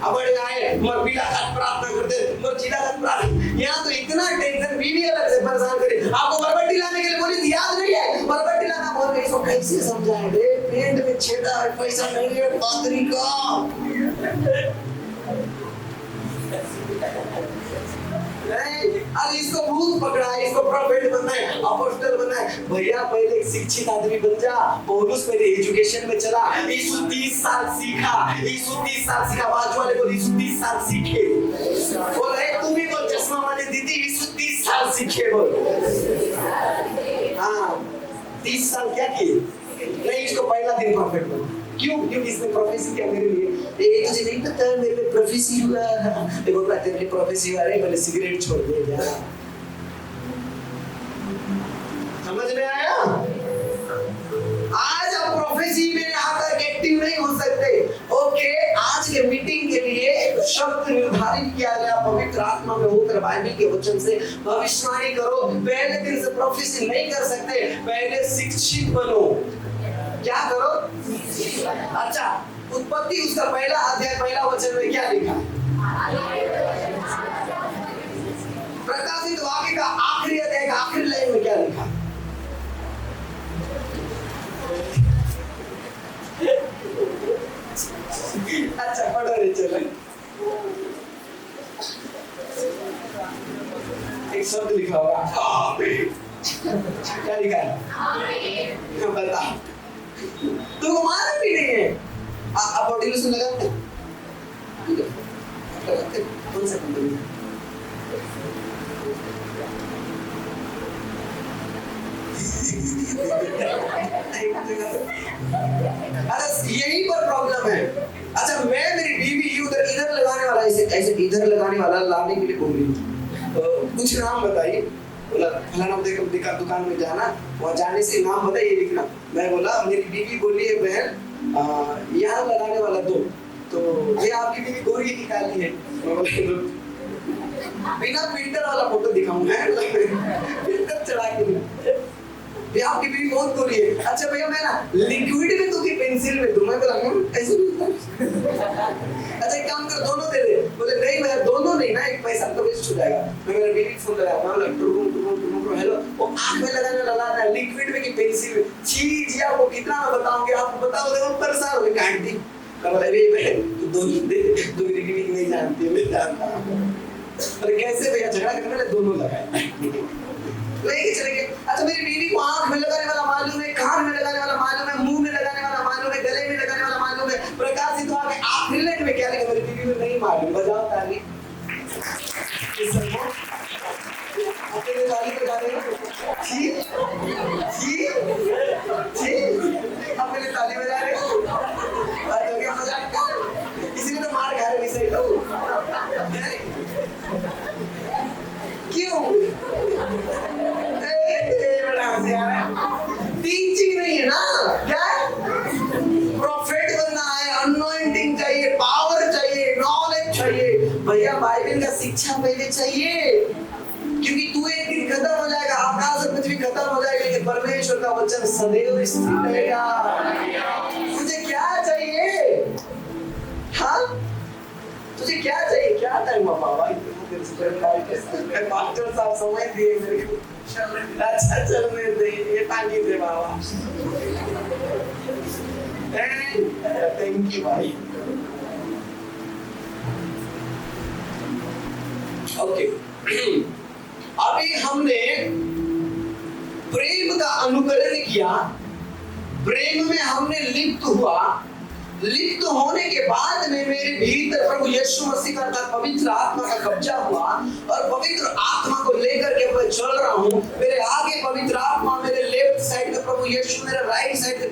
अब आए मर पीला हाथ प्रार्थना करते, मर चीला हाथ प्रार्थना। यहाँ तो इतना टेंशन, बीवी अलग से परेशान करे। आपको बरबट्टी लाने के लिए बोली याद नहीं है? बरबट्टी लाना बोल रही, इसको कैसे समझाएं? पेट में छेदा है, पैसा नहीं है, पादरी का नहीं, अरे इसको भूत पकड़ा है, इसको प्रोफेट बनना है, अपोस्टल बनना है। भैया पहले एक शिक्षित आदमी बन जा। पौलुस पहले एजुकेशन में चला, यीशु 30 साल सीखा, यीशु 30 साल सीखा। बाजू वाले बोल यीशु 30 साल सीखे। बोल रहे तुम ही बोल चश्मा वाले दीदी, यीशु 30 साल सीखे बोल। हाँ 30 साल क्या किए? नहीं, इसको पहला दिन प्रोफेट बना। क्यों? क्योंकि इसने प्रोफेसी किया मेरे लिए। ये तुझे नहीं पता मेरे लिए प्रोफेसी हुआ। देखो बोला तेरे लिए प्रोफेसी हुआ रे, मैंने सिगरेट छोड़ दिया यार। समझ में आया? आज आप प्रोफेसी में आकर एक्टिव नहीं हो सकते। ओके, आज के मीटिंग के लिए एक शब्द निर्धारित किया गया, पवित्र आत्मा में होकर बाइबल के वचन से भविष्यवाणी करो। पहले दिन से प्रोफेसी नहीं कर सकते, पहले शिक्षित बनो। क्या करो? अच्छा, उत्पत्ति उसका पहला अध्याय पहला वचन में क्या लिखा? प्रकाशित वाक्य का आखिरी अध्याय का आखिरी लाइन में क्या लिखा? अच्छा पढ़ो रे, चलो एक शब्द लिखा होगा, क्या लिखा है? बता, तुमको मालूम भी नहीं है। आप बॉडी लोशन लगाते हैं? कौन सा कंपनी? अरे यही पर प्रॉब्लम है। अच्छा, मैं मेरी बीवी उधर इधर लगाने वाला, ऐसे ऐसे इधर लगाने वाला लाने के लिए बोल रही हूँ। कुछ नाम बताइए। बोला फलाना देखा दुकान में जाना, वहाँ जाने से नाम बताइए लिखना। मैं बोला मेरी बीवी बोली है बहन यहाँ लगाने वाला दो, तो ये आपकी बीवी गोरी की काली है। मैं बोला बिना फिल्टर वाला फोटो दिखाऊं मैं, फिल्टर चढ़ा के ये आपकी बीवी बहुत गोरी है। अच्छा भैया मैं ना लिक्विड में तो की पेंसिल में दूं। मैं बोला ऐसे नहीं। अच्छा एक काम कर, दोनों दे दे। बोले नहीं भैया दोनों नहीं ना, एक पैसा तो वेस्ट हो जाएगा। मैं मेरा बीवी फोन लगाया, मैं बोला टुरगुम हेलो, वो आंख में लगाने लगा ना लिक्विड में की पेंसिल में। छी जी आपको कितना मैं बताऊंगी, आपको बताओ देखो परेशान हो गए काट दी। मैं बोला बहन तू दोनों दे, तू मेरी बीवी नहीं जानती, मैं जानता हूं। अरे कैसे भैया झगड़ा करने लगे, दोनों लगाए लेके चले गए। अच्छा मेरी बीवी को आंख में लगाने वाला मालूम है, कान में लगाने वाला मालूम है, मुंह में लगाने वाला मालूम है, गले में लगाने वाला मालूम है, प्रकाशित वाक्य आखिरी लाइन में क्या लिखा मेरी बीवी को नहीं मालूम। बजाओ ताली। अपने ताली बजा रहे हो? जी जी जी अपने ताली बजा रहे हो? तो क्या मजाक कर, इसलिए तो मार खा रहे सही लोग। क्यों? टीचिंग नहीं है ना, क्या प्रोफेट बनना है, अनॉइंटिंग चाहिए, पावर चाहिए, नॉलेज चाहिए। भैया बाइबल का शिक्षा पहले चाहिए, क्योंकि तू एक दिन खत्म हो जाएगा, आकाश और पृथ्वी खत्म हो जाएगा, लेकिन परमेश्वर का वचन सदैव स्थिर रहेगा। तुझे क्या चाहिए? हाँ तुझे क्या चाहिए? क्या टाइम बाबा मास्टर साहब समय दिए मेरे को, अच्छा चलने दे, ये टांगी दे बाबा। थैंक यू भाई। ओके, अभी हमने प्रेम का अनुकरण किया, प्रेम में हमने लिप्त हुआ। लिप्त होने के बाद में मेरे भीतर प्रभु यीशु मसीह का पवित्र आत्मा का कब्जा हुआ, और पवित्र आत्मा को लेकर के मैं चल रहा हूँ। मेरे आगे पवित्र आत्मा, मेरे लेफ्ट साइड में प्रभु यीशु, मेरे राइट साइड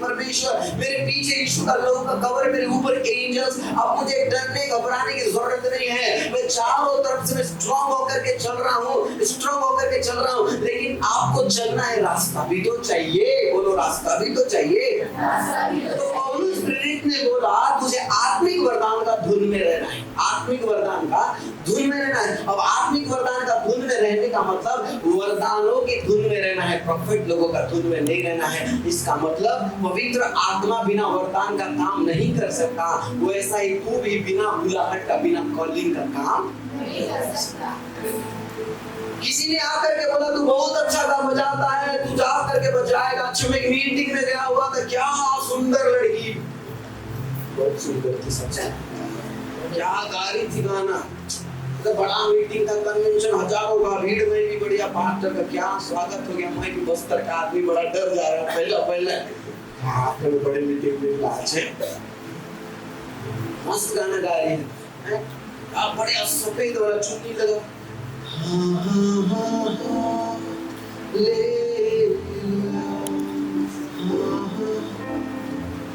यीशु का लहू का कवर मेरे ऊपर, एंजल्स, अब मुझे डरने घबराने की जरूरत नहीं है। मैं चारों तरफ से मैं स्ट्रांग होकर के चल रहा हूँ, स्ट्रांग होकर के चल रहा हूँ। लेकिन आपको चलना है, रास्ता भी तो चाहिए। बोलो रास्ता भी तो चाहिए। तो पौलुस प्रेरित ने बोला तुझे आत्मिक वरदान का धुन में रहना है, आत्मिक वरदान का धुन में रहना है। अब आत्मिक वरदान का धुन में रहने का मतलब वरदानों की धुन में रहना है, प्रॉफिट लोगों का धुन में नहीं रहना है। इसका मतलब पवित्र आत्मा बिना वरदान का काम नहीं कर सकता, वैसा ही तू भी बिना बुलाहट का, बिना कॉलिंग का काम नहीं कर सकता। किसी ने आकर के बोला तू बहुत अच्छा गा बजाता है, तू जा करके बजाएगा। अच्छा मैं मीटिंग में गया हुआ था, क्या सुंदर लड़की, बहुत सुंदर थी, सच है, क्या गा रही थी गाना। तो बड़ा मीटिंग का कन्वेंशन, हजारों का भीड़ में भी बढ़िया पास्टर का क्या स्वागत हो गया। मैं भी बस्तर का आदमी बड़ा डर जा रहा पहले हाथ में बड़े मीटिंग में लाज है, मस्त गाना गा रही है, आप बड़े सफेद वाला चुन्नी लगा,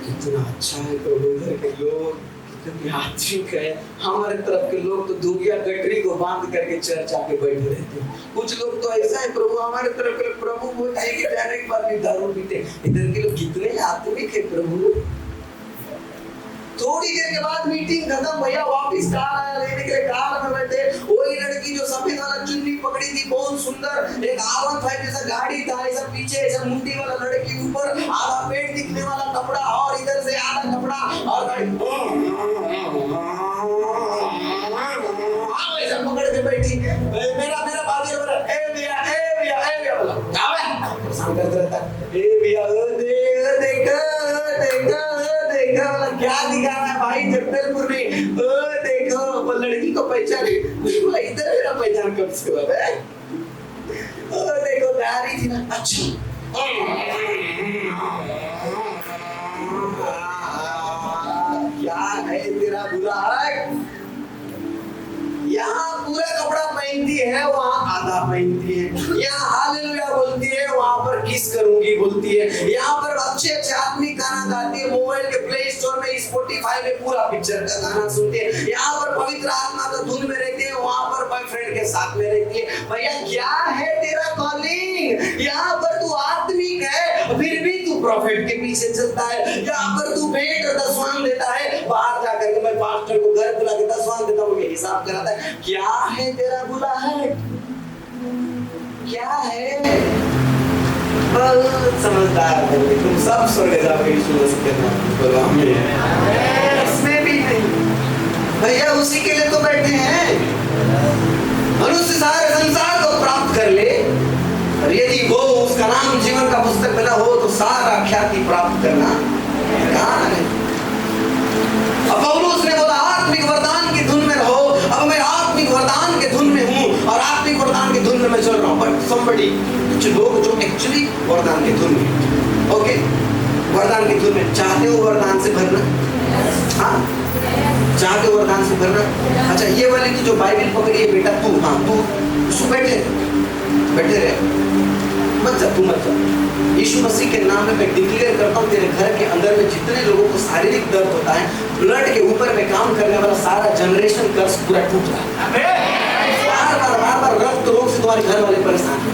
कितना अच्छा है प्रभु। इधर के लोग कितने आत्मिक है, हमारे तरफ के लोग तो धुगिया गठरी को बांध करके चर्च आके बैठे रहते हैं। कुछ लोग तो ऐसा है प्रभु, हमारे तरफ के प्रभु वो डायरेक्ट बात भी दारू पीते। इधर के लोग कितने आत्मिक है प्रभु। थोड़ी देर के बाद मीटिंग खत्म, भैया वापस कार आया लेने के लिए, कार में बैठे वही लड़की जो सफेद वाला चुन्नी पकड़ी थी, बहुत सुंदर, एक R15 जैसा गाड़ी था, ऐसा पीछे ऐसा मुंडी वाला लड़की, ऊपर आधा पेट दिखने वाला कपड़ा और इधर से आधा कपड़ा और गाड़ी ऐसा पकड़ के बैठी। मेरा भाभी बोला ए भैया बोला क्या है, परेशान करता रहता, ए भैया देखा क्या दिखा रहा है भाई जगदलपुर में, देखो वो लड़की को पहचाने, बोला इधर मेरा पहचान कब से हुआ है, देखो गा रही थी ना। अच्छा क्या है तेरा बुरा है, यहाँ पूरा कपड़ा पहनती है, वहाँ आधा पहनती है, यहाँ हालेलुया बोलती है, वहाँ पर किस करूंगी बोलती है, यहाँ पर अच्छे आदमी गाना गाती है, मोबाइल के प्ले स्टोर में स्पॉटिफाई में पूरा पिक्चर का गाना सुनती है, यहाँ पर पवित्र आत्मा का धुन में रहती है, वहाँ पर बॉयफ्रेंड के साथ में रहती है। भैया क्या है तेरा कॉलिंग, यहाँ पर तू आत्मिक है फिर भी तू प्रॉफिट के पीछे चलता है, यहाँ पर तू भेंट और दसवान देता है, बाहर जाकर के मैं पास्टर को घर बुला के दसवान देता हूँ, हिसाब कराता है। क्या है तेरा बुलाहट, क्या है, बहुत समझदार हो तुम सब, स्वर्ग जाओगे यीशु मसीह के नाम में, बोलो आमीन। इसमें भी नहीं भैया, उसी के लिए तो बैठे हैं, मनुष्य सारे संसार को प्राप्त कर ले और यदि वो उसका नाम जीवन का पुस्तक में ना हो तो सारा ख्याति प्राप्त करना कहाँ है। अब पौलुस ने बोला आत्मिक वरदान की धुन में रहो। अब मैं आत्मिक वरदान के धुन में हूँ और आत्मिक वरदान के धुन में मैं चल रहा हूँ। बट somebody, कुछ लोग जो एक्चुअली वरदान के धुन में, ओके, वरदान की धुन में चाहते हो वरदान से भरना, हाँ चाहते हो वरदान से भरना। अच्छा ये वाली तू जो बाइबल पकड़ी है बेटा, तू हाँ तू बैठे रहे, मत जा, तू मत जा। यीशु मसीह के नाम में मैं डिक्लेयर करता हूँ तेरे घर के अंदर में जितने लोगों को शारीरिक दर्द होता है, ब्लड के ऊपर में काम करने वाला सारा जनरेशन कर्स पूरा टूट रहा है। बार रक्त रोग से तुम्हारे घर वाले परेशान हैं,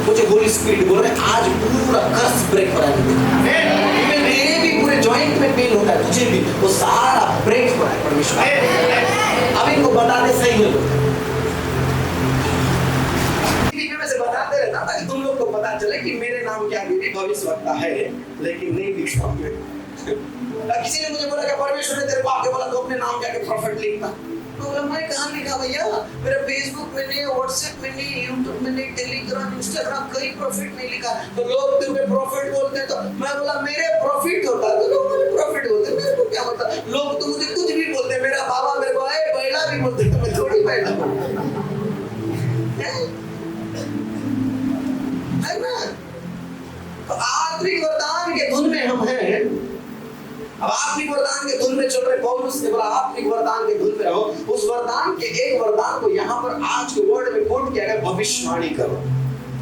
मुझे होली स्पिरिट बोल रहे हैं आज पूरा कर्स ब्रेक हो रहा है। मेरे भी पूरे जॉइंट में पेन होता है, तुझे भी, वो सारा ब्रेक हो रहा है परमेश्वर। अब इनको बता दे सही में से बताते रहता ताकि तुम लोग को पता चले कि मेरे नाम क्या भविष्यवक्ता है लेकिन नहीं लिखता हूं। किसी ने मुझे बोला कि परमेश्वर ने तेरे को आके बोला तो अपने नाम क्या के प्रोफेट लिखता, तो बोला मैं कहाँ लिखा भैया, मेरा फेसबुक में नहीं, व्हाट्सएप में नहीं, यूट्यूब में नहीं, टेलीग्राम, इंस्टाग्राम कहीं प्रॉफिट नहीं लिखा। तो लोग तुम्हें प्रॉफिट बोलते हैं, तो मैं बोला मेरे प्रॉफिट होता है तो लोग मुझे प्रॉफिट बोलते हैं, मेरे को क्या पता। लोग तो मुझे कुछ भी बोलते हैं, मेरा बाबा मेरे को बैला भी बोलते हैं, मैं थोड़ी बैला है ना। तो आत्मिक वरदान के धुन में हम हैं। अब आत्मिक वरदान के धुन में चल रहे पौलुस ने बोला आत्मिक वरदान के धुन में रहो। उस वरदान के एक वरदान को यहाँ पर आज के वर्ड में कोट किया गया, भविष्यवाणी करो।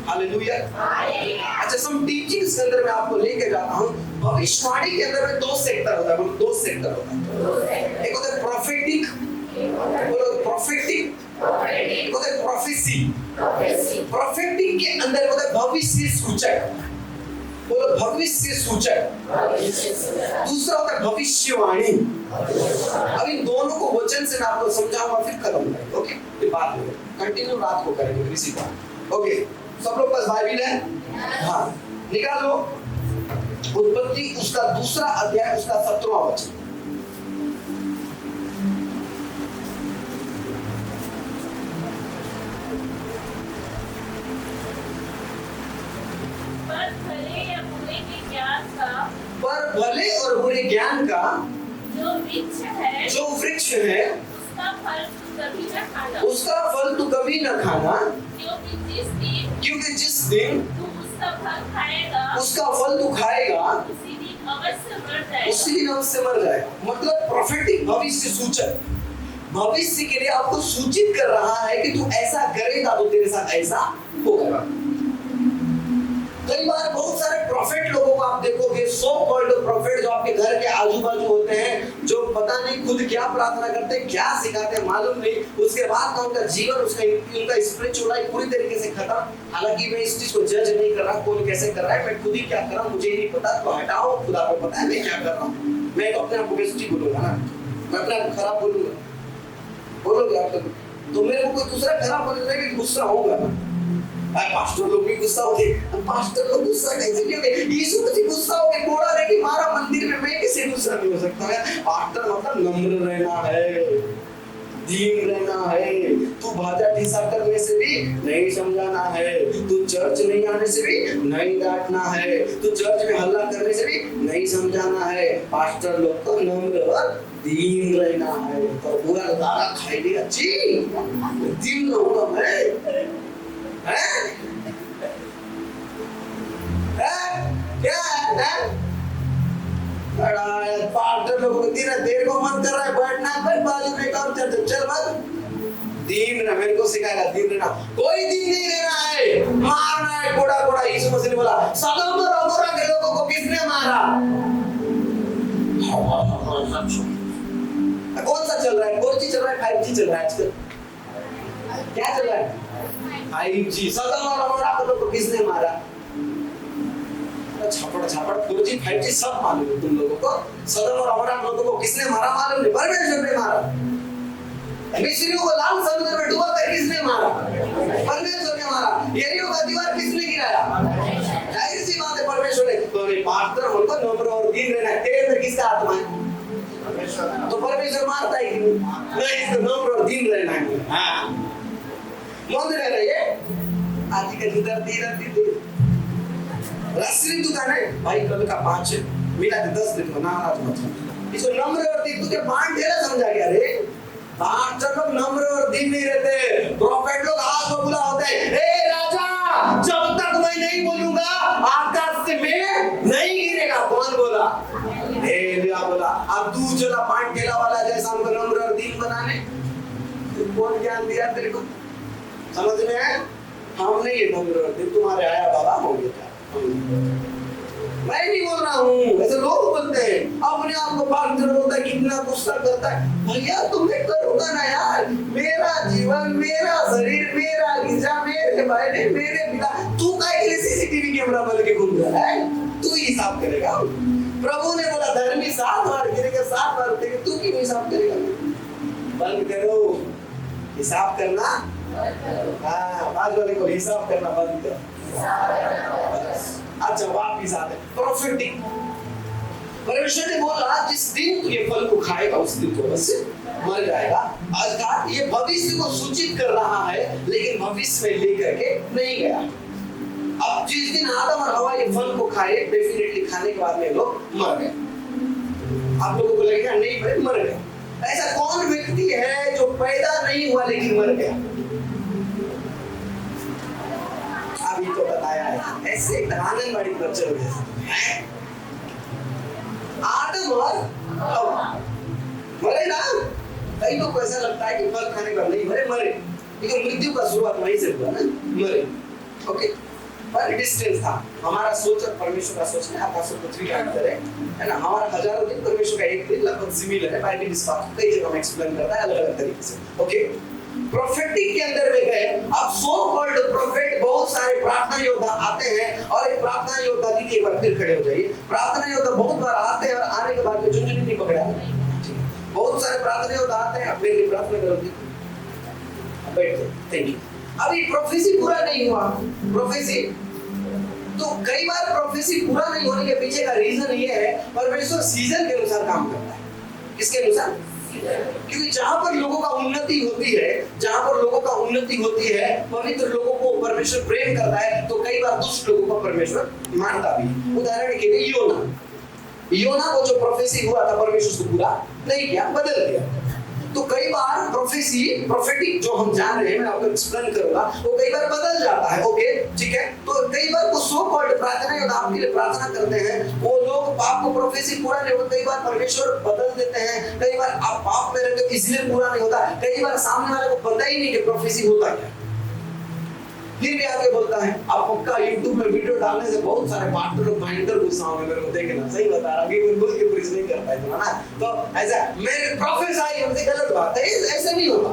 हालेलुया। अच्छा, सम टीचिंग्स के अंदर मैं आपको लेके जाता हूँ। भविष्यवाणी के अंदर में दो सेक्टर होता है, दो सेक्टर होता है। एक होता है प्रोफेटिक, बोलो प्रोफेटिक, एक होता है प्रोफेसी। प्रोफेटिक के अंदर होता है भविष्य सूचक, बोलो भविष्य सूचक। दूसरा होता है भविष्यवाणी। अब इन दोनों को वचन से मैं आपको समझाऊंगा, फिर खत्म करेंगे। ओके, ये बात में कंटिन्यू रात को करेंगे इसी बात। ओके, सब लोग पास बाइबिल है? हाँ, निकालो उत्पत्ति उसका दूसरा अध्याय उसका 17वां वचन। पर भले और बुरे ज्ञान का जो वृक्ष है उसका फल तू कभी न खाना, क्योंकि जिस दिन उसका फल तू खाएगा उसी दिन अवश्य मर जाएगा। मतलब प्रोफेटिक भविष्य सूचक, भविष्य के लिए आपको सूचित कर रहा है कि तू ऐसा करेगा तो तेरे साथ ऐसा होगा। कई बार बहुत सारे प्रॉफिट लोगों को आप देखोगे, सो कॉल्ड प्रॉफिट जो आपके घर के आजू बाजू होते हैं, जो पता नहीं खुद क्या प्रार्थना करते हैं, क्या सिखाते हैं मालूम नहीं, उसके बाद का उनका जीवन, उनका स्पिरिचुअल लाइफ पूरी तरीके से खत्म। हालांकि मैं इस चीज को जज नहीं कर रहा कौन कैसे कर रहा है, मैं खुद ही क्या कर रहा हूँ मुझे नहीं पता, तो हटाओ, खुदा को पता है मैं क्या कर रहा हूँ। मैं तो अपने आप को बेइज्जती बोलूंगा ना, मैं अपने आप खराब बोलूंगा, बोलोगे आप तो मेरे को कोई दूसरा खराब बोलने में गुस्सा होगा ना। पास्टर लोग भी गुस्सा होते, पास्टर लोग गुस्सा कैसे नहीं होंगे? यीशु मसीह गुस्सा होके कोड़ा रे कि मारा मंदिर में, मैं कैसे गुस्सा नहीं हो सकता है? पास्टर मतलब नम्र रहना है, दीन रहना है। तू भाजा ठिसा करने से भी नहीं समझाना है, तू चर्च नहीं आने से भी नहीं डांटना है, तू चर्च में हल्ला करने से भी नहीं समझाना है। पास्टर लोग को नम्र और दीन रहना है। तो पूरा दाना खाई देगा जी, दीन रहूंगा मैं। क्या है? पास्टर लोगों को देर को मन कर रहा है बैठना, बैठ बाजू में काम चल बस। दीन रहना मेरे को सिखाएगा, दीन रहना। कोई दीन नहीं रहना है, मारना है कोड़ा कोड़ा। यीशु मसीह ने बोला सदोम और अमोरा के लोगों को किसने मारा? कौन सा चल रहा है? 4G चल रहा है, 5G चल रहा है आजकल? क्या चल रहा है? 5G। सदोम और अमोरा के लोगों को किसने मारा? छापड़ 4G 5G सब मालूम है तुम लोगों को। सदोम और अमोरा लोगों को किसने मारा मालूम नहीं? परमेश्वर ने मारा। मिस्रियों को लाल समुद्र में डुबा कर किसने मारा? परमेश्वर ने मारा। यरीहो का दीवार किसने गिराया? जाहिर सी बात है परमेश्वर ने। तो पास्टर उनको नम्र और दीन रहना है। तेरे अंदर किसका आत्मा है? तो परमेश्वर मारता है कि नहीं? तो नम्र और दीन रहना है। हाँ, मौन रह रही है। आज की धरती रसरी दुकान है भाई, कल का 5 मिला के 10 दिन में नाराज मत। इसको नम्र और दीन तुझे बांट देना समझा गया रे। पास्टर लोग नम्र और दीन नहीं रहते, प्रॉफिट लोग हाथ में बुला होते हैं। ए राजा, जब तक मैं नहीं बोलूंगा आकाश से मैं नहीं गिरेगा। कौन बोला? एलिया बोला। अब तू चला पांच ठेला वाला जैसा हमको नम्र और दीन बनाने, कौन ज्ञान दिया तेरे को? समझ में है? हम नहीं ये नम्र और दीन, तुम्हारे आया बाबा होंगे क्या? मैं नहीं बोल रहा हूँ, ऐसे लोग बोलते हैं। अपने आप को पास्टर होता है, कितना गुस्सा करता है। भैया तुम्हें करोगा ना यार, मेरा जीवन, मेरा शरीर, मेरा गिजा, मेरे भाई, मेरे पिता, तू काहे के लिए सीसीटीवी कैमरा बन के घूम रहा है? तू ही हिसाब करेगा। प्रभु ने बोला धर्मी 7 बार गिरेगा, 7 बार उठेगा, तू क्यों हिसाब करेगा? बंद करो हिसाब करना। हाँ, आज वाले को हिसाब करना बंद करो। अच्छा, वापिस आते प्रोफेटिक। परमेश्वर ने बोला जिस दिन तू ये फल को खाएगा उस दिन तो बस मर जाएगा। अर्थात ये भविष्य को सूचित कर रहा है, लेकिन भविष्य में लेकर के नहीं गया। अब जिस दिन आदम और हवा ये फल को खाए, डेफिनेटली खाने के बाद में लोग मर गए। आप लोगों को लगेगा नहीं भाई मर गए। ऐसा कौन व्यक्ति है जो पैदा नहीं हुआ लेकिन मर गया? अभी तो बताया है, ऐसे आंगनबाड़ी बच्चे जैसे आदम और हवा मरे ना। कई लोग को ऐसा लगता है कि फल खाने का नहीं मरे, लेकिन मृत्यु का शुरुआत वहीं से हुआ ना, मरे। ओके, पर डिस्टेंस था। हमारा सोच और परमेश्वर का सोच में आकाश और पृथ्वी का अंतर है ना। हमारा हजारों दिन, परमेश्वर का एक दिन लगभग सिमिलर है। बाइबल इस बात को कई जगह में एक्सप्लेन करता है अलग-अलग तरीके से। ओके, प्रोफेटिक के अंदर में गए। अब सो कॉल्ड प्रोफेट, बहुत सारे प्रार्थना योद्धा आते हैं और एक प्रार्थना योद्धा, दीदी एक बार फिर खड़े हो जाइए। प्रार्थना योद्धा बहुत बार आते हैं और आने के बाद में झुंझुनी नहीं पकड़ा। बहुत सारे प्रार्थना योद्धा आते हैं, मेरे लिए प्रार्थना करोगे? बैठो, थैंक यू। अभी प्रोफेसी पूरा नहीं हुआ, प्रोफेसी तो कई बार प्रोफेसी पूरा नहीं होने के पीछे का रीजन ये है, परमेश्वर सीजन के अनुसार काम करता है। किसके अनुसार? क्योंकि जहां पर लोगों का उन्नति होती है, जहां पर लोगों का उन्नति होती है, पवित्र लोगों को परमेश्वर प्रेम करता है, तो कई बार दुष्ट लोगों को परमेश्वर मारता भी। उदाहरण के लिए योना को जो प्रोफेसी हुआ था, परमेश्वर उसको पूरा नहीं किया, बदल दिया। तो कई बार प्रोफेसी, प्रोफेटिक जो हम जान रहे हैं, मैं आपको एक्सप्लेन करूंगा, वो कई बार बदल जाता है। ओके, ठीक है। तो कई बार वो सो कॉल्ड प्रार्थना योद्धा आपके लिए प्रार्थना करते हैं, वो लोग आपको प्रोफेसी पूरा नहीं होता, कई बार परमेश्वर बदल देते हैं, कई बार आप पाप में रहते हो इसलिए पूरा नहीं होता, कई बार सामने वाले को पता ही नहीं कि प्रोफेसी होता क्या, फिर भी आगे बोलता है। आप पक्का YouTube में वीडियो डालने से बहुत सारे पास्टर लोग भयंकर गुस्सा होंगे मेरे को, देखना सही बता रहा हूं, बोल के प्रीच नहीं करता है ना। तो ऐसा मेरे प्रोफेसर हमसे गलत बात है, ऐसा नहीं होता,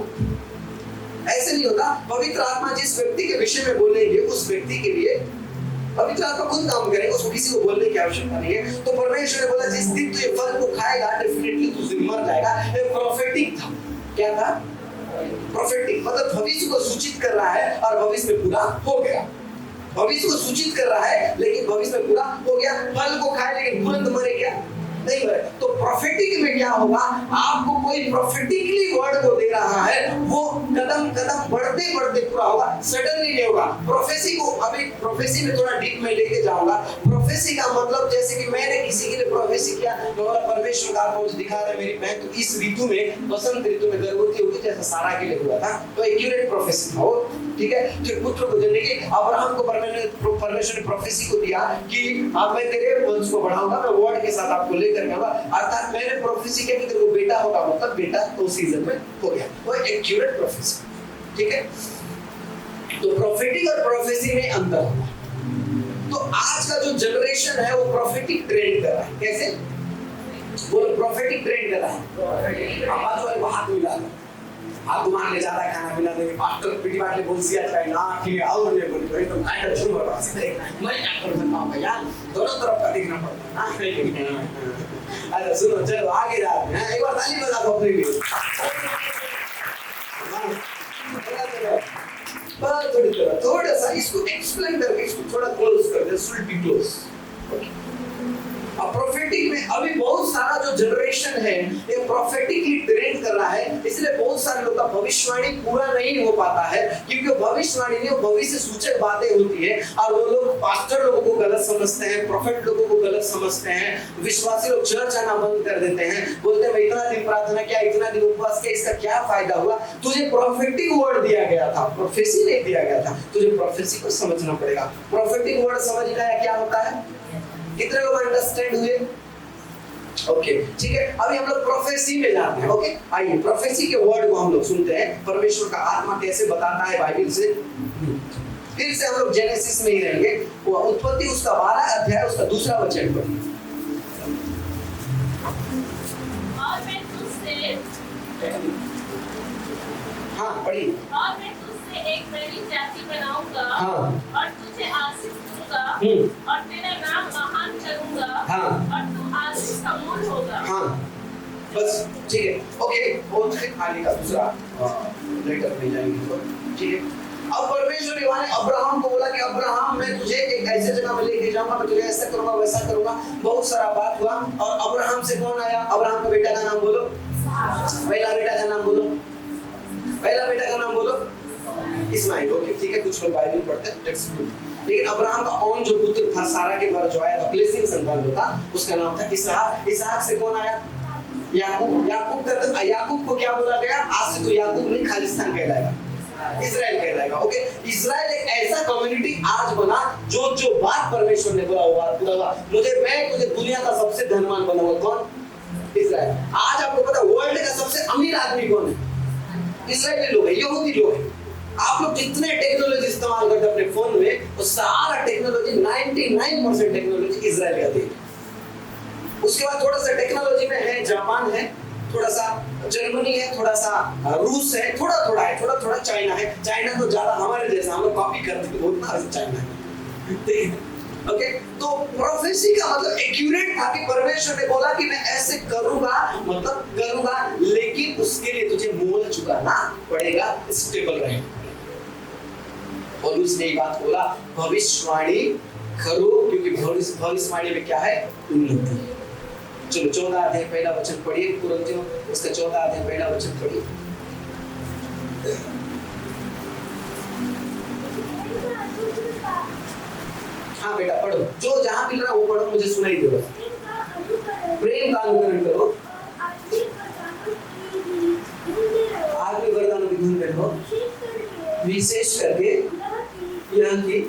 ऐसे नहीं होता। पवित्र आत्मा जिस व्यक्ति के विषय में बोलेंगे, उस व्यक्ति के लिए पवित्र आत्मा खुद काम करेगा, उसको किसी को बोलने की आवश्यकता नहीं है। तो परमेश्वर ने बोला जिस दिन तू ये फल को खाएगा, डेफिनेटली तू मर जाएगा। ये प्रोफेटिक था। क्या था? प्रोफेटिक, मतलब भविष्य को सूचित कर रहा है और भविष्य में पूरा हो गया। भविष्य को सूचित कर रहा है लेकिन भविष्य में पूरा हो गया। फल को खाए लेकिन तुरंत मरे क्या? नहीं मरे। तो प्रोफेटिक में क्या होगा? आपको कोई प्रोफेटिकली वर्ड को दे रहा है, वो कदम कदम बढ़ते बढ़ते पूरा होगा, सडनली नहीं होगा। प्रोफेसी को अभी प्रोफेसी में थोड़ा डीप में लेके जाऊंगा। प्रोफेसी का मतलब जैसे कि मैंने किसी के लिए प्रोफेसी किया, मतलब परमेश्वर का मुझे दिखा रहा है मेरी बहन तो इस ऋतु में, बसंत ऋतु में गर्भवती होगी, जैसा सारा के लिए हुआ था, तो एक्यूरेट प्रोफेसी था वो, ठीक है। फिर पुत्र को जन्म की अब्राहम को परमेश्वर ने प्रोफेसी को दिया कि अब मैं तेरे वंश को बढ़ाऊंगा, मैं वर्ड के साथ आपको लेकर आऊंगा, अर्थात मैंने प्रोफेसी किया कि तेरे को बेटा होगा, मतलब बेटा तो सीजन में हो गया, वो एक्यूरेट प्रोफेसी, ठीक है। तो प्रोफेटिक और प्रोफेसी में अंतर होता है। तो आज का जो जनरेशन है वो प्रोफेटिक ट्रेंड कर रहा है। कैसे? वो प्रोफेटिक ट्रेंड कर रहा है। आवाज वाले हाथ मिला लो, हाथ मान ले जाता है, खाना मिला देंगे, पास्टर पीटी बाटले बोल दिया जाए ना कि और ने बोली तो एकदम काइंड ऑफ मर रहा है। मैं क्या कर सकता हूं भैया, दोनों तरफ का देखना पड़ता है ना। अरे सुनो, चलो आगे जाते हैं, एक बार ताली बजा दो अपने लिए। थोड़ा सा इसको एक्सप्लेन करके इसको थोड़ा क्लोज कर दे, शुड बी क्लोज। अब प्रोफेटिक में अभी बहुत सारा जो जनरेशन है ये प्रोफेटिकली ट्रेंड कर रहा है, इसलिए बहुत सारे लोग का भविष्यवाणी पूरा नहीं हो पाता है, क्योंकि भविष्यवाणी नहीं, भविष्य सूचक बातें होती है और वो लोग पास्टर लोगों को गलत समझते हैं, प्रोफेट लोगों को गलत समझते हैं, विश्वासी लोग चर्च आना बंद कर देते हैं, बोलते हैं इतना दिन प्रार्थना किया, इतना दिन उपवास किया, इसका क्या फायदा हुआ? तुझे प्रोफेटिक वर्ड दिया गया था, प्रोफेसी नहीं दिया गया था, तुझे प्रोफेसी को समझना पड़ेगा। प्रोफेटिक वर्ड समझ गया क्या होता है? कितने लोग अंडरस्टैंड हुए? ओके, ठीक है। अभी हम लोग प्रोफेसी में जाते हैं। ओके, आइए प्रोफेसी के वर्ड को हम लोग सुनते हैं, परमेश्वर का आत्मा कैसे बताता है बाइबल से। फिर से हम लोग जेनेसिस में ही रहेंगे, वो उत्पत्ति उसका 12 अध्याय उसका 2 वचन पढ़िए। और मैं तुझसे हाँ पढ़िए। और मैं तुझसे एक बड़ी जाति बनाऊंगा, हाँ। और तुझे आशीष दूंगा, और तेरा नाम महान करूंगा, हाँ। और तू आशीष का मूल होगा। हाँ, बस ठीक है। ओके, और फिर खाने का दूसरा लेटर में जाएंगे तो ठीक है। अब परमेश्वर ने अब्राहम को बोला कि अब्राहम मैं तुझे एक ऐसे जगह में लेके जाऊंगा, मैं तुझे ऐसा करूंगा वैसा करूंगा। बहुत सारा बात हुआ और अब्राहम से कौन आया? अब्राहम के बेटा का नाम बोलो, पहला बेटा का नाम बोलो, पहला बेटा का नाम बोलो, इस्माइल। ओके, ठीक है। कुछ लोग बाइबल पढ़ते हैं, दैट्स गुड। लेकिन अब्राहम का ओन जो पुत्र था सारा के द्वारा जो आया था, ब्लेसिंग संतान जो था, उसका नाम था इसहाक। इसहाक से कौन आया? याकूब। याकूब को क्या बोला गया? आज से तो याकूब नहीं खालिस्तान कहलाएगा, इजराइल कहलाएगा। ओके, इजराइल एक ऐसा कम्युनिटी आज बना जो जो बात परमेश्वर ने बोला वो बात पूरा हुआ। मैं तुझे दुनिया का सबसे धनवान बनाऊंगा। कौन? इजराइल। आज आपको पता वर्ल्ड का सबसे अमीर आदमी कौन है? इजराइली लोग है, यहूदी लोग है। आप लोग जितने टेक्नोलॉजी इस्तेमाल करते हैं अपने फोन में, वो सारा टेक्नोलॉजी 99% टेक्नोलॉजी इजराइल का दी। उसके बाद थोड़ा सा टेक्नोलॉजी में है जापान है, थोड़ा सा जर्मनी है, थोड़ा सा रूस है, थोड़ा थोड़ा चाइना है। चाइना तो ज्यादा हमारे जैसा, हम लोग कॉपी करते हैं बहुत ना चाइना है, ठीक है। ओके, तो प्रोफेसी का मतलब एक्यूरेट था कि परमेश्वर ने बोला कि मैं ऐसे करूंगा, मतलब करूंगा, लेकिन उसके लिए तुझे मोल चुकाना पड़ेगा, स्टेबल रहेगा। और उसने ये बात बोला, भविष्यवाणी करो, क्योंकि भविष्यवाणी में क्या है? उन्नति। चलो 14 अध्याय पहला वचन पढ़िए, कुरिन्थियों उसका 14 अध्याय पहला वचन पढ़िए। हाँ बेटा पढ़ो, जो जहाँ मिल रहा है वो पढ़ो, मुझे सुनाई दे बस। प्रेम का अनुकरण करो, आत्मिक वरदानों की ढूंढते रहो, विशेष करके यह की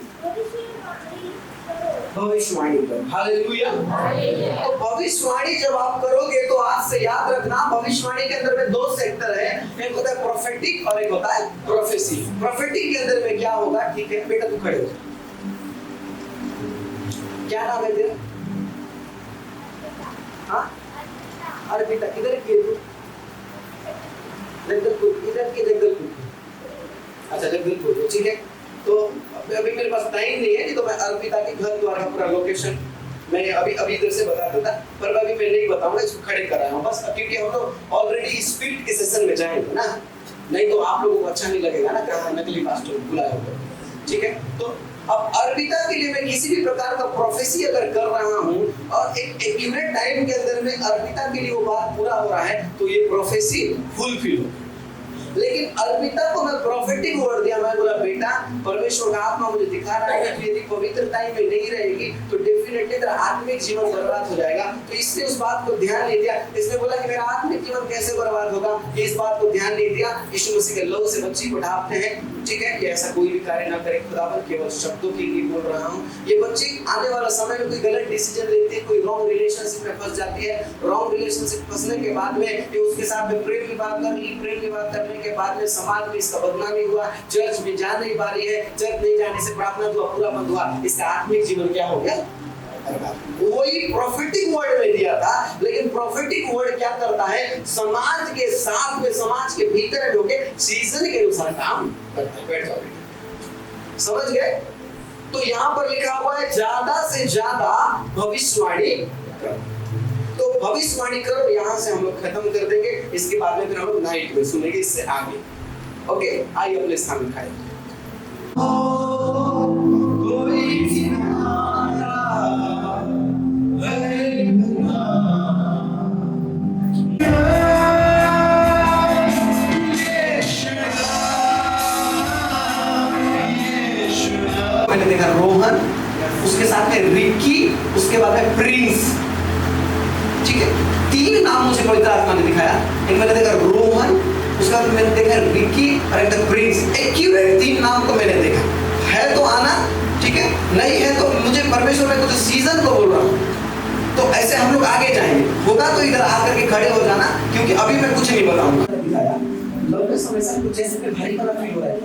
भविष्यवाणी करो। हालेलुया। तो भविष्यवाणी जब आप करोगे तो आज से याद रखना, भविष्यवाणी के अंदर में 2 सेक्टर है, एक होता है प्रोफेटिक और एक होता है प्रोफेसी। प्रोफेटिक के अंदर में क्या होगा? ठीक है बेटा तू खड़े हो, क्या नाम है तेरा? हाँ अरे बेटा इधर किए तू, जगदलपुर, इधर की जगदलपुर। अच्छा जगदलपुर, ठीक है। तो अभी मेरे पास टाइम नहीं है, नहीं तो मैं अर्पिता के घर द्वार का पूरा लोकेशन मैं अभी इधर से बता देता, पर अभी मैं नहीं बताऊंगा, इसको खड़े कर रहा हूँ बस, क्योंकि हम लोग ऑलरेडी स्पिरिट के सेशन में जाएंगे ना, नहीं तो आप लोगों को अच्छा नहीं लगेगा ना कहाँ नकली पास्टर बुलाया होगा, ठीक है। तो अब अर्पिता के लिए मैं किसी भी प्रकार का प्रोफेसी अगर कर रहा हूँ और एक एक्यूरेट टाइम के अंदर में अर्पिता के लिए वो बात पूरा हो रहा है, तो ये प्रोफेसी फुलफिल हो। लेकिन अर्पिता को मैं प्रोफेटिक वर्ड दिया, मैं बोला बेटा परमेश्वर का आत्मा मुझे दिखा रहा है कि यदि पवित्र टाइम में नहीं रहेगी तो डेफिनेटली तेरा आत्मिक जीवन बर्बाद हो जाएगा। तो इसने उस बात को ध्यान नहीं दिया, इसने बोला कि मेरा आत्मिक जीवन कैसे बर्बाद होगा, इस बात को ध्यान नहीं दिया। यीशु मसीह के लहू से बच्ची को ढांपते हैं, ठीक है, कि ऐसा कोई भी कार्य ना करे खुदावन, केवल शब्दों के लिए बोल रहा हूँ। ये बच्ची आने वाला समय में कोई गलत डिसीजन लेती है, कोई रॉन्ग रिलेशनशिप में फंस जाती है। रॉन्ग रिलेशनशिप फंसने के बाद में ये उसके साथ में प्रेम विवाह कर ली, प्रेम विवाह करने के बाद में समाज में इसका बदनामी हुआ, चर्च में जा नहीं पा रही है, चर्च नहीं जाने से प्रार्थना दुआ पूरा बंद हुआ, इसका आत्मिक जीवन क्या हो गया? वही प्रोफेटिक वर्ड में दिया था, लेकिन प्रोफेटिक वर्ड क्या करता है? समाज के साथ में, समाज के भीतर होके सीजन के अनुसार काम करता है। बैठ जाओ, समझ गए? तो यहाँ पर लिखा हुआ है ज्यादा से ज्यादा भविष्यवाणी करो। तो भविष्यवाणी करो, यहाँ से हम लोग खत्म कर देंगे, इसके बाद में फिर हम लोग नाइट में सुनेंगे इससे आगे। ओके, आइए अपने स्थान में खाएं। मैंने देखा रोहन, उसके साथ में रिकी, उसके बाद में प्रिंस, ठीक है। 3 नाम मुझे पवित्र आत्मा ने दिखाया, एक मैंने देखा रोहन, उसके बाद मैंने देखा रिकी और एक प्रिंस। एक्यूरेट 3 नाम को मैंने देखा। है तो आना, ठीक है, नहीं है तो मुझे परमेश्वर में कुछ सीजन को बोल रहा हूँ, तो ऐसे हम लोग आगे जाएंगे। होगा तो इधर आकर के खड़े हो जाना, क्योंकि अभी मैं कुछ नहीं बताऊंगा। दिखाया लंबे समय से कुछ जैसे कि भारी वाला फील हो रहा है।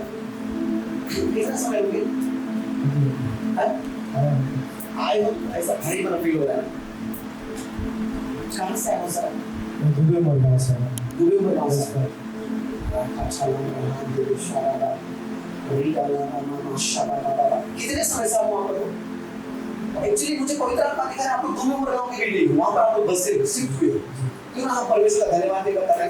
कितना समय हो गया? आए हो ऐसा भारी वाला फील हो रहा है। कहाँ से आए हो सर? दुबई में गाँव से। दुबई में गाँव से। अच्छा लग रहा है, दिल शारा, रीता लगा, माशाल्लाह बाबा। कितने समय से आप वहाँ पर हो? एक्चुअली मुझे पवित्र आत्मा दिखा है, आप लोग दुबई में गाँव के लिए वहाँ पर आप लोग बस से शिफ्ट हुए। क्यों ना आप परमेश्वर का धन्यवाद देकर बताना है?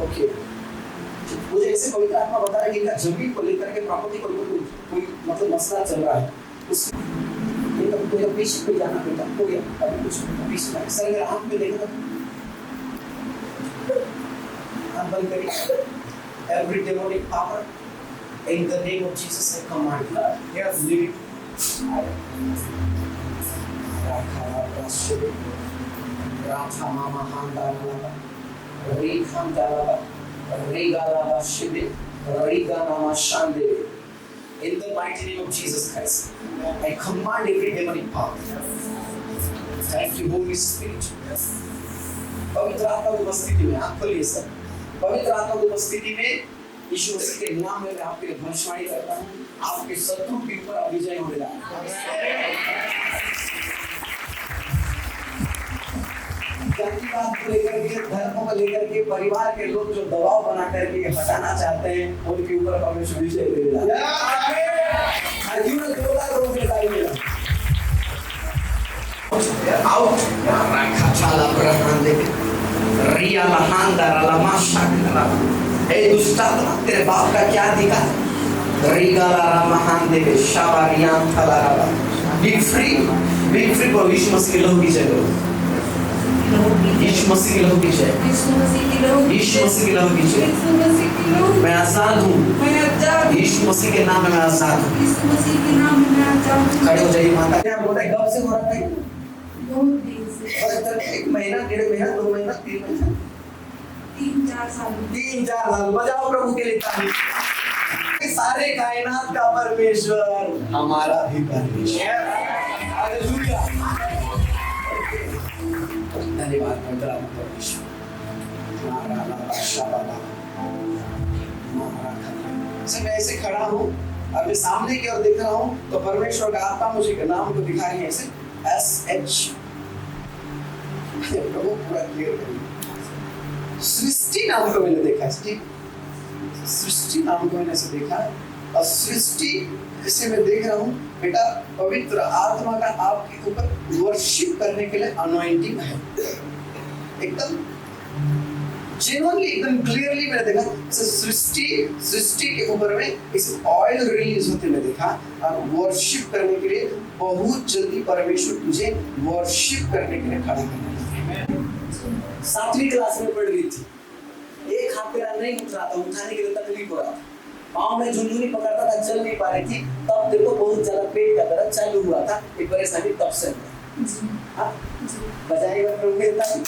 ओके, मुझे ऐसे पवित्र आत्मा बता रहा है कि जमीन को लेकर के प्रॉपर्टी को लेकर कोई मतलब मसला चल रहा है। उसको पीछे पे जाना बेटा, हो गया अभी कुछ पीछे सर मेरा हाथ में देखो, हाथ बंद करिए। Every demonic power in the name of Jesus I command, yes, leave it. Ratha mama handala, Rekhandala, Regala shide, Rega nama shande. In the mighty name of Jesus Christ, I command every demonic power. Thank you, Holy Spirit. पवित्र आत्मा की उपस्थिति में आप खोलिए सब। पवित्र आत्मा की उपस्थिति में यीशु मसीह के नाम में मैं आपके लिए भविष्यवाणी करता हूँ, आपके शत्रु के ऊपर आप विजय होने लगा। जातिवाद को लेकर के, धर्म को लेकर के, परिवार के लोग जो दबाव बना करके हटाना चाहते हैं, उनके ऊपर परमेश्वर विजय दे रहा है। आजीवन जोरदार रूप में तालियां। आउट रखा चाला ब्रह्मांड रिया लहांदा रलमाशा कला। ए दुष्टात्मा तेरे बाप का क्या अधिकार? रिगाला रमहांदे के शाबारियां थलारा। बी फ्री पर यीशु मसीह के लहू की जय करो। यीशु मसीह की लहू की जय। यीशु मसीह की लहू की जय। मैं आजाद हूँ। यीशु मसीह के नाम में मैं आजाद हूँ। खड़े हो जाइए माता। क्या बोलता है? कब से हो रहा है? एक महीना, 1.5 महीना, 2 महीना, 3 महीना, 3-4 साल। 3-4 साल। बजाओ प्रभु के लिए ताली। सारे कायनात का परमेश्वर हमारा भी परमेश्वर। हालेलुया। धन्यवाद परमेश्वर। मैं ऐसे खड़ा हूँ और मैं सामने की ओर देख रहा हूँ तो परमेश्वर का आत्मा मुझे नाम को दिखा रही है ऐसे SH। प्रभु पूरा क्लियर करिए। सृष्टि नाम को मैंने देखा, सृष्टि नाम को मैंने ऐसे देखा और सृष्टि इसे मैं देख रहा हूँ बेटा, पवित्र आत्मा का आपके ऊपर वर्शिप करने के लिए अनॉइंटिंग है। एकदम जेन्युइनली, एकदम क्लियरली मैंने देखा सृष्टि के ऊपर में इस ऑयल रिलीज होते मैं देखा और वर्शिप करने के लिए बहुत जल्दी परमेश्वर तुझे वर्शिप करने के लिए खड़ा करने लगा। 7वीं क्लास में पढ़ रही थी, एक हाथ मेरा नहीं उठ रहा था, उठाने के लिए तकलीफ हो रहा था, पाँव में झुंझुनी पकड़ता था, चल नहीं पा रही थी, तब देखो बहुत ज्यादा पेट का दर्द चालू हुआ था। ये परेशानी तब से है। बजाएगा प्रभु के ताली।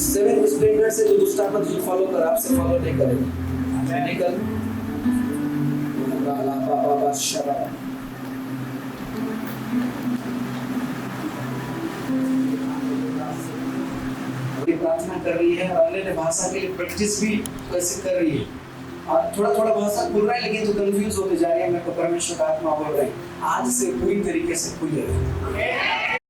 7 स्प्लेंडर से जो दुष्ट आत्मा तुझे फॉलो कर, आपसे फॉलो नहीं करेगा। निकल। बाबा शराब। प्रार्थना कर रही है और अन्य भाषा के लिए प्रैक्टिस भी वैसे कर रही है और थोड़ा थोड़ा भाषा खुल रहा है लेकिन तो कंफ्यूज होते जा रही है। मेरे को परमेश्वर का आत्मा बोल रहा है आज से पूरी तरीके से खुल जाएगा।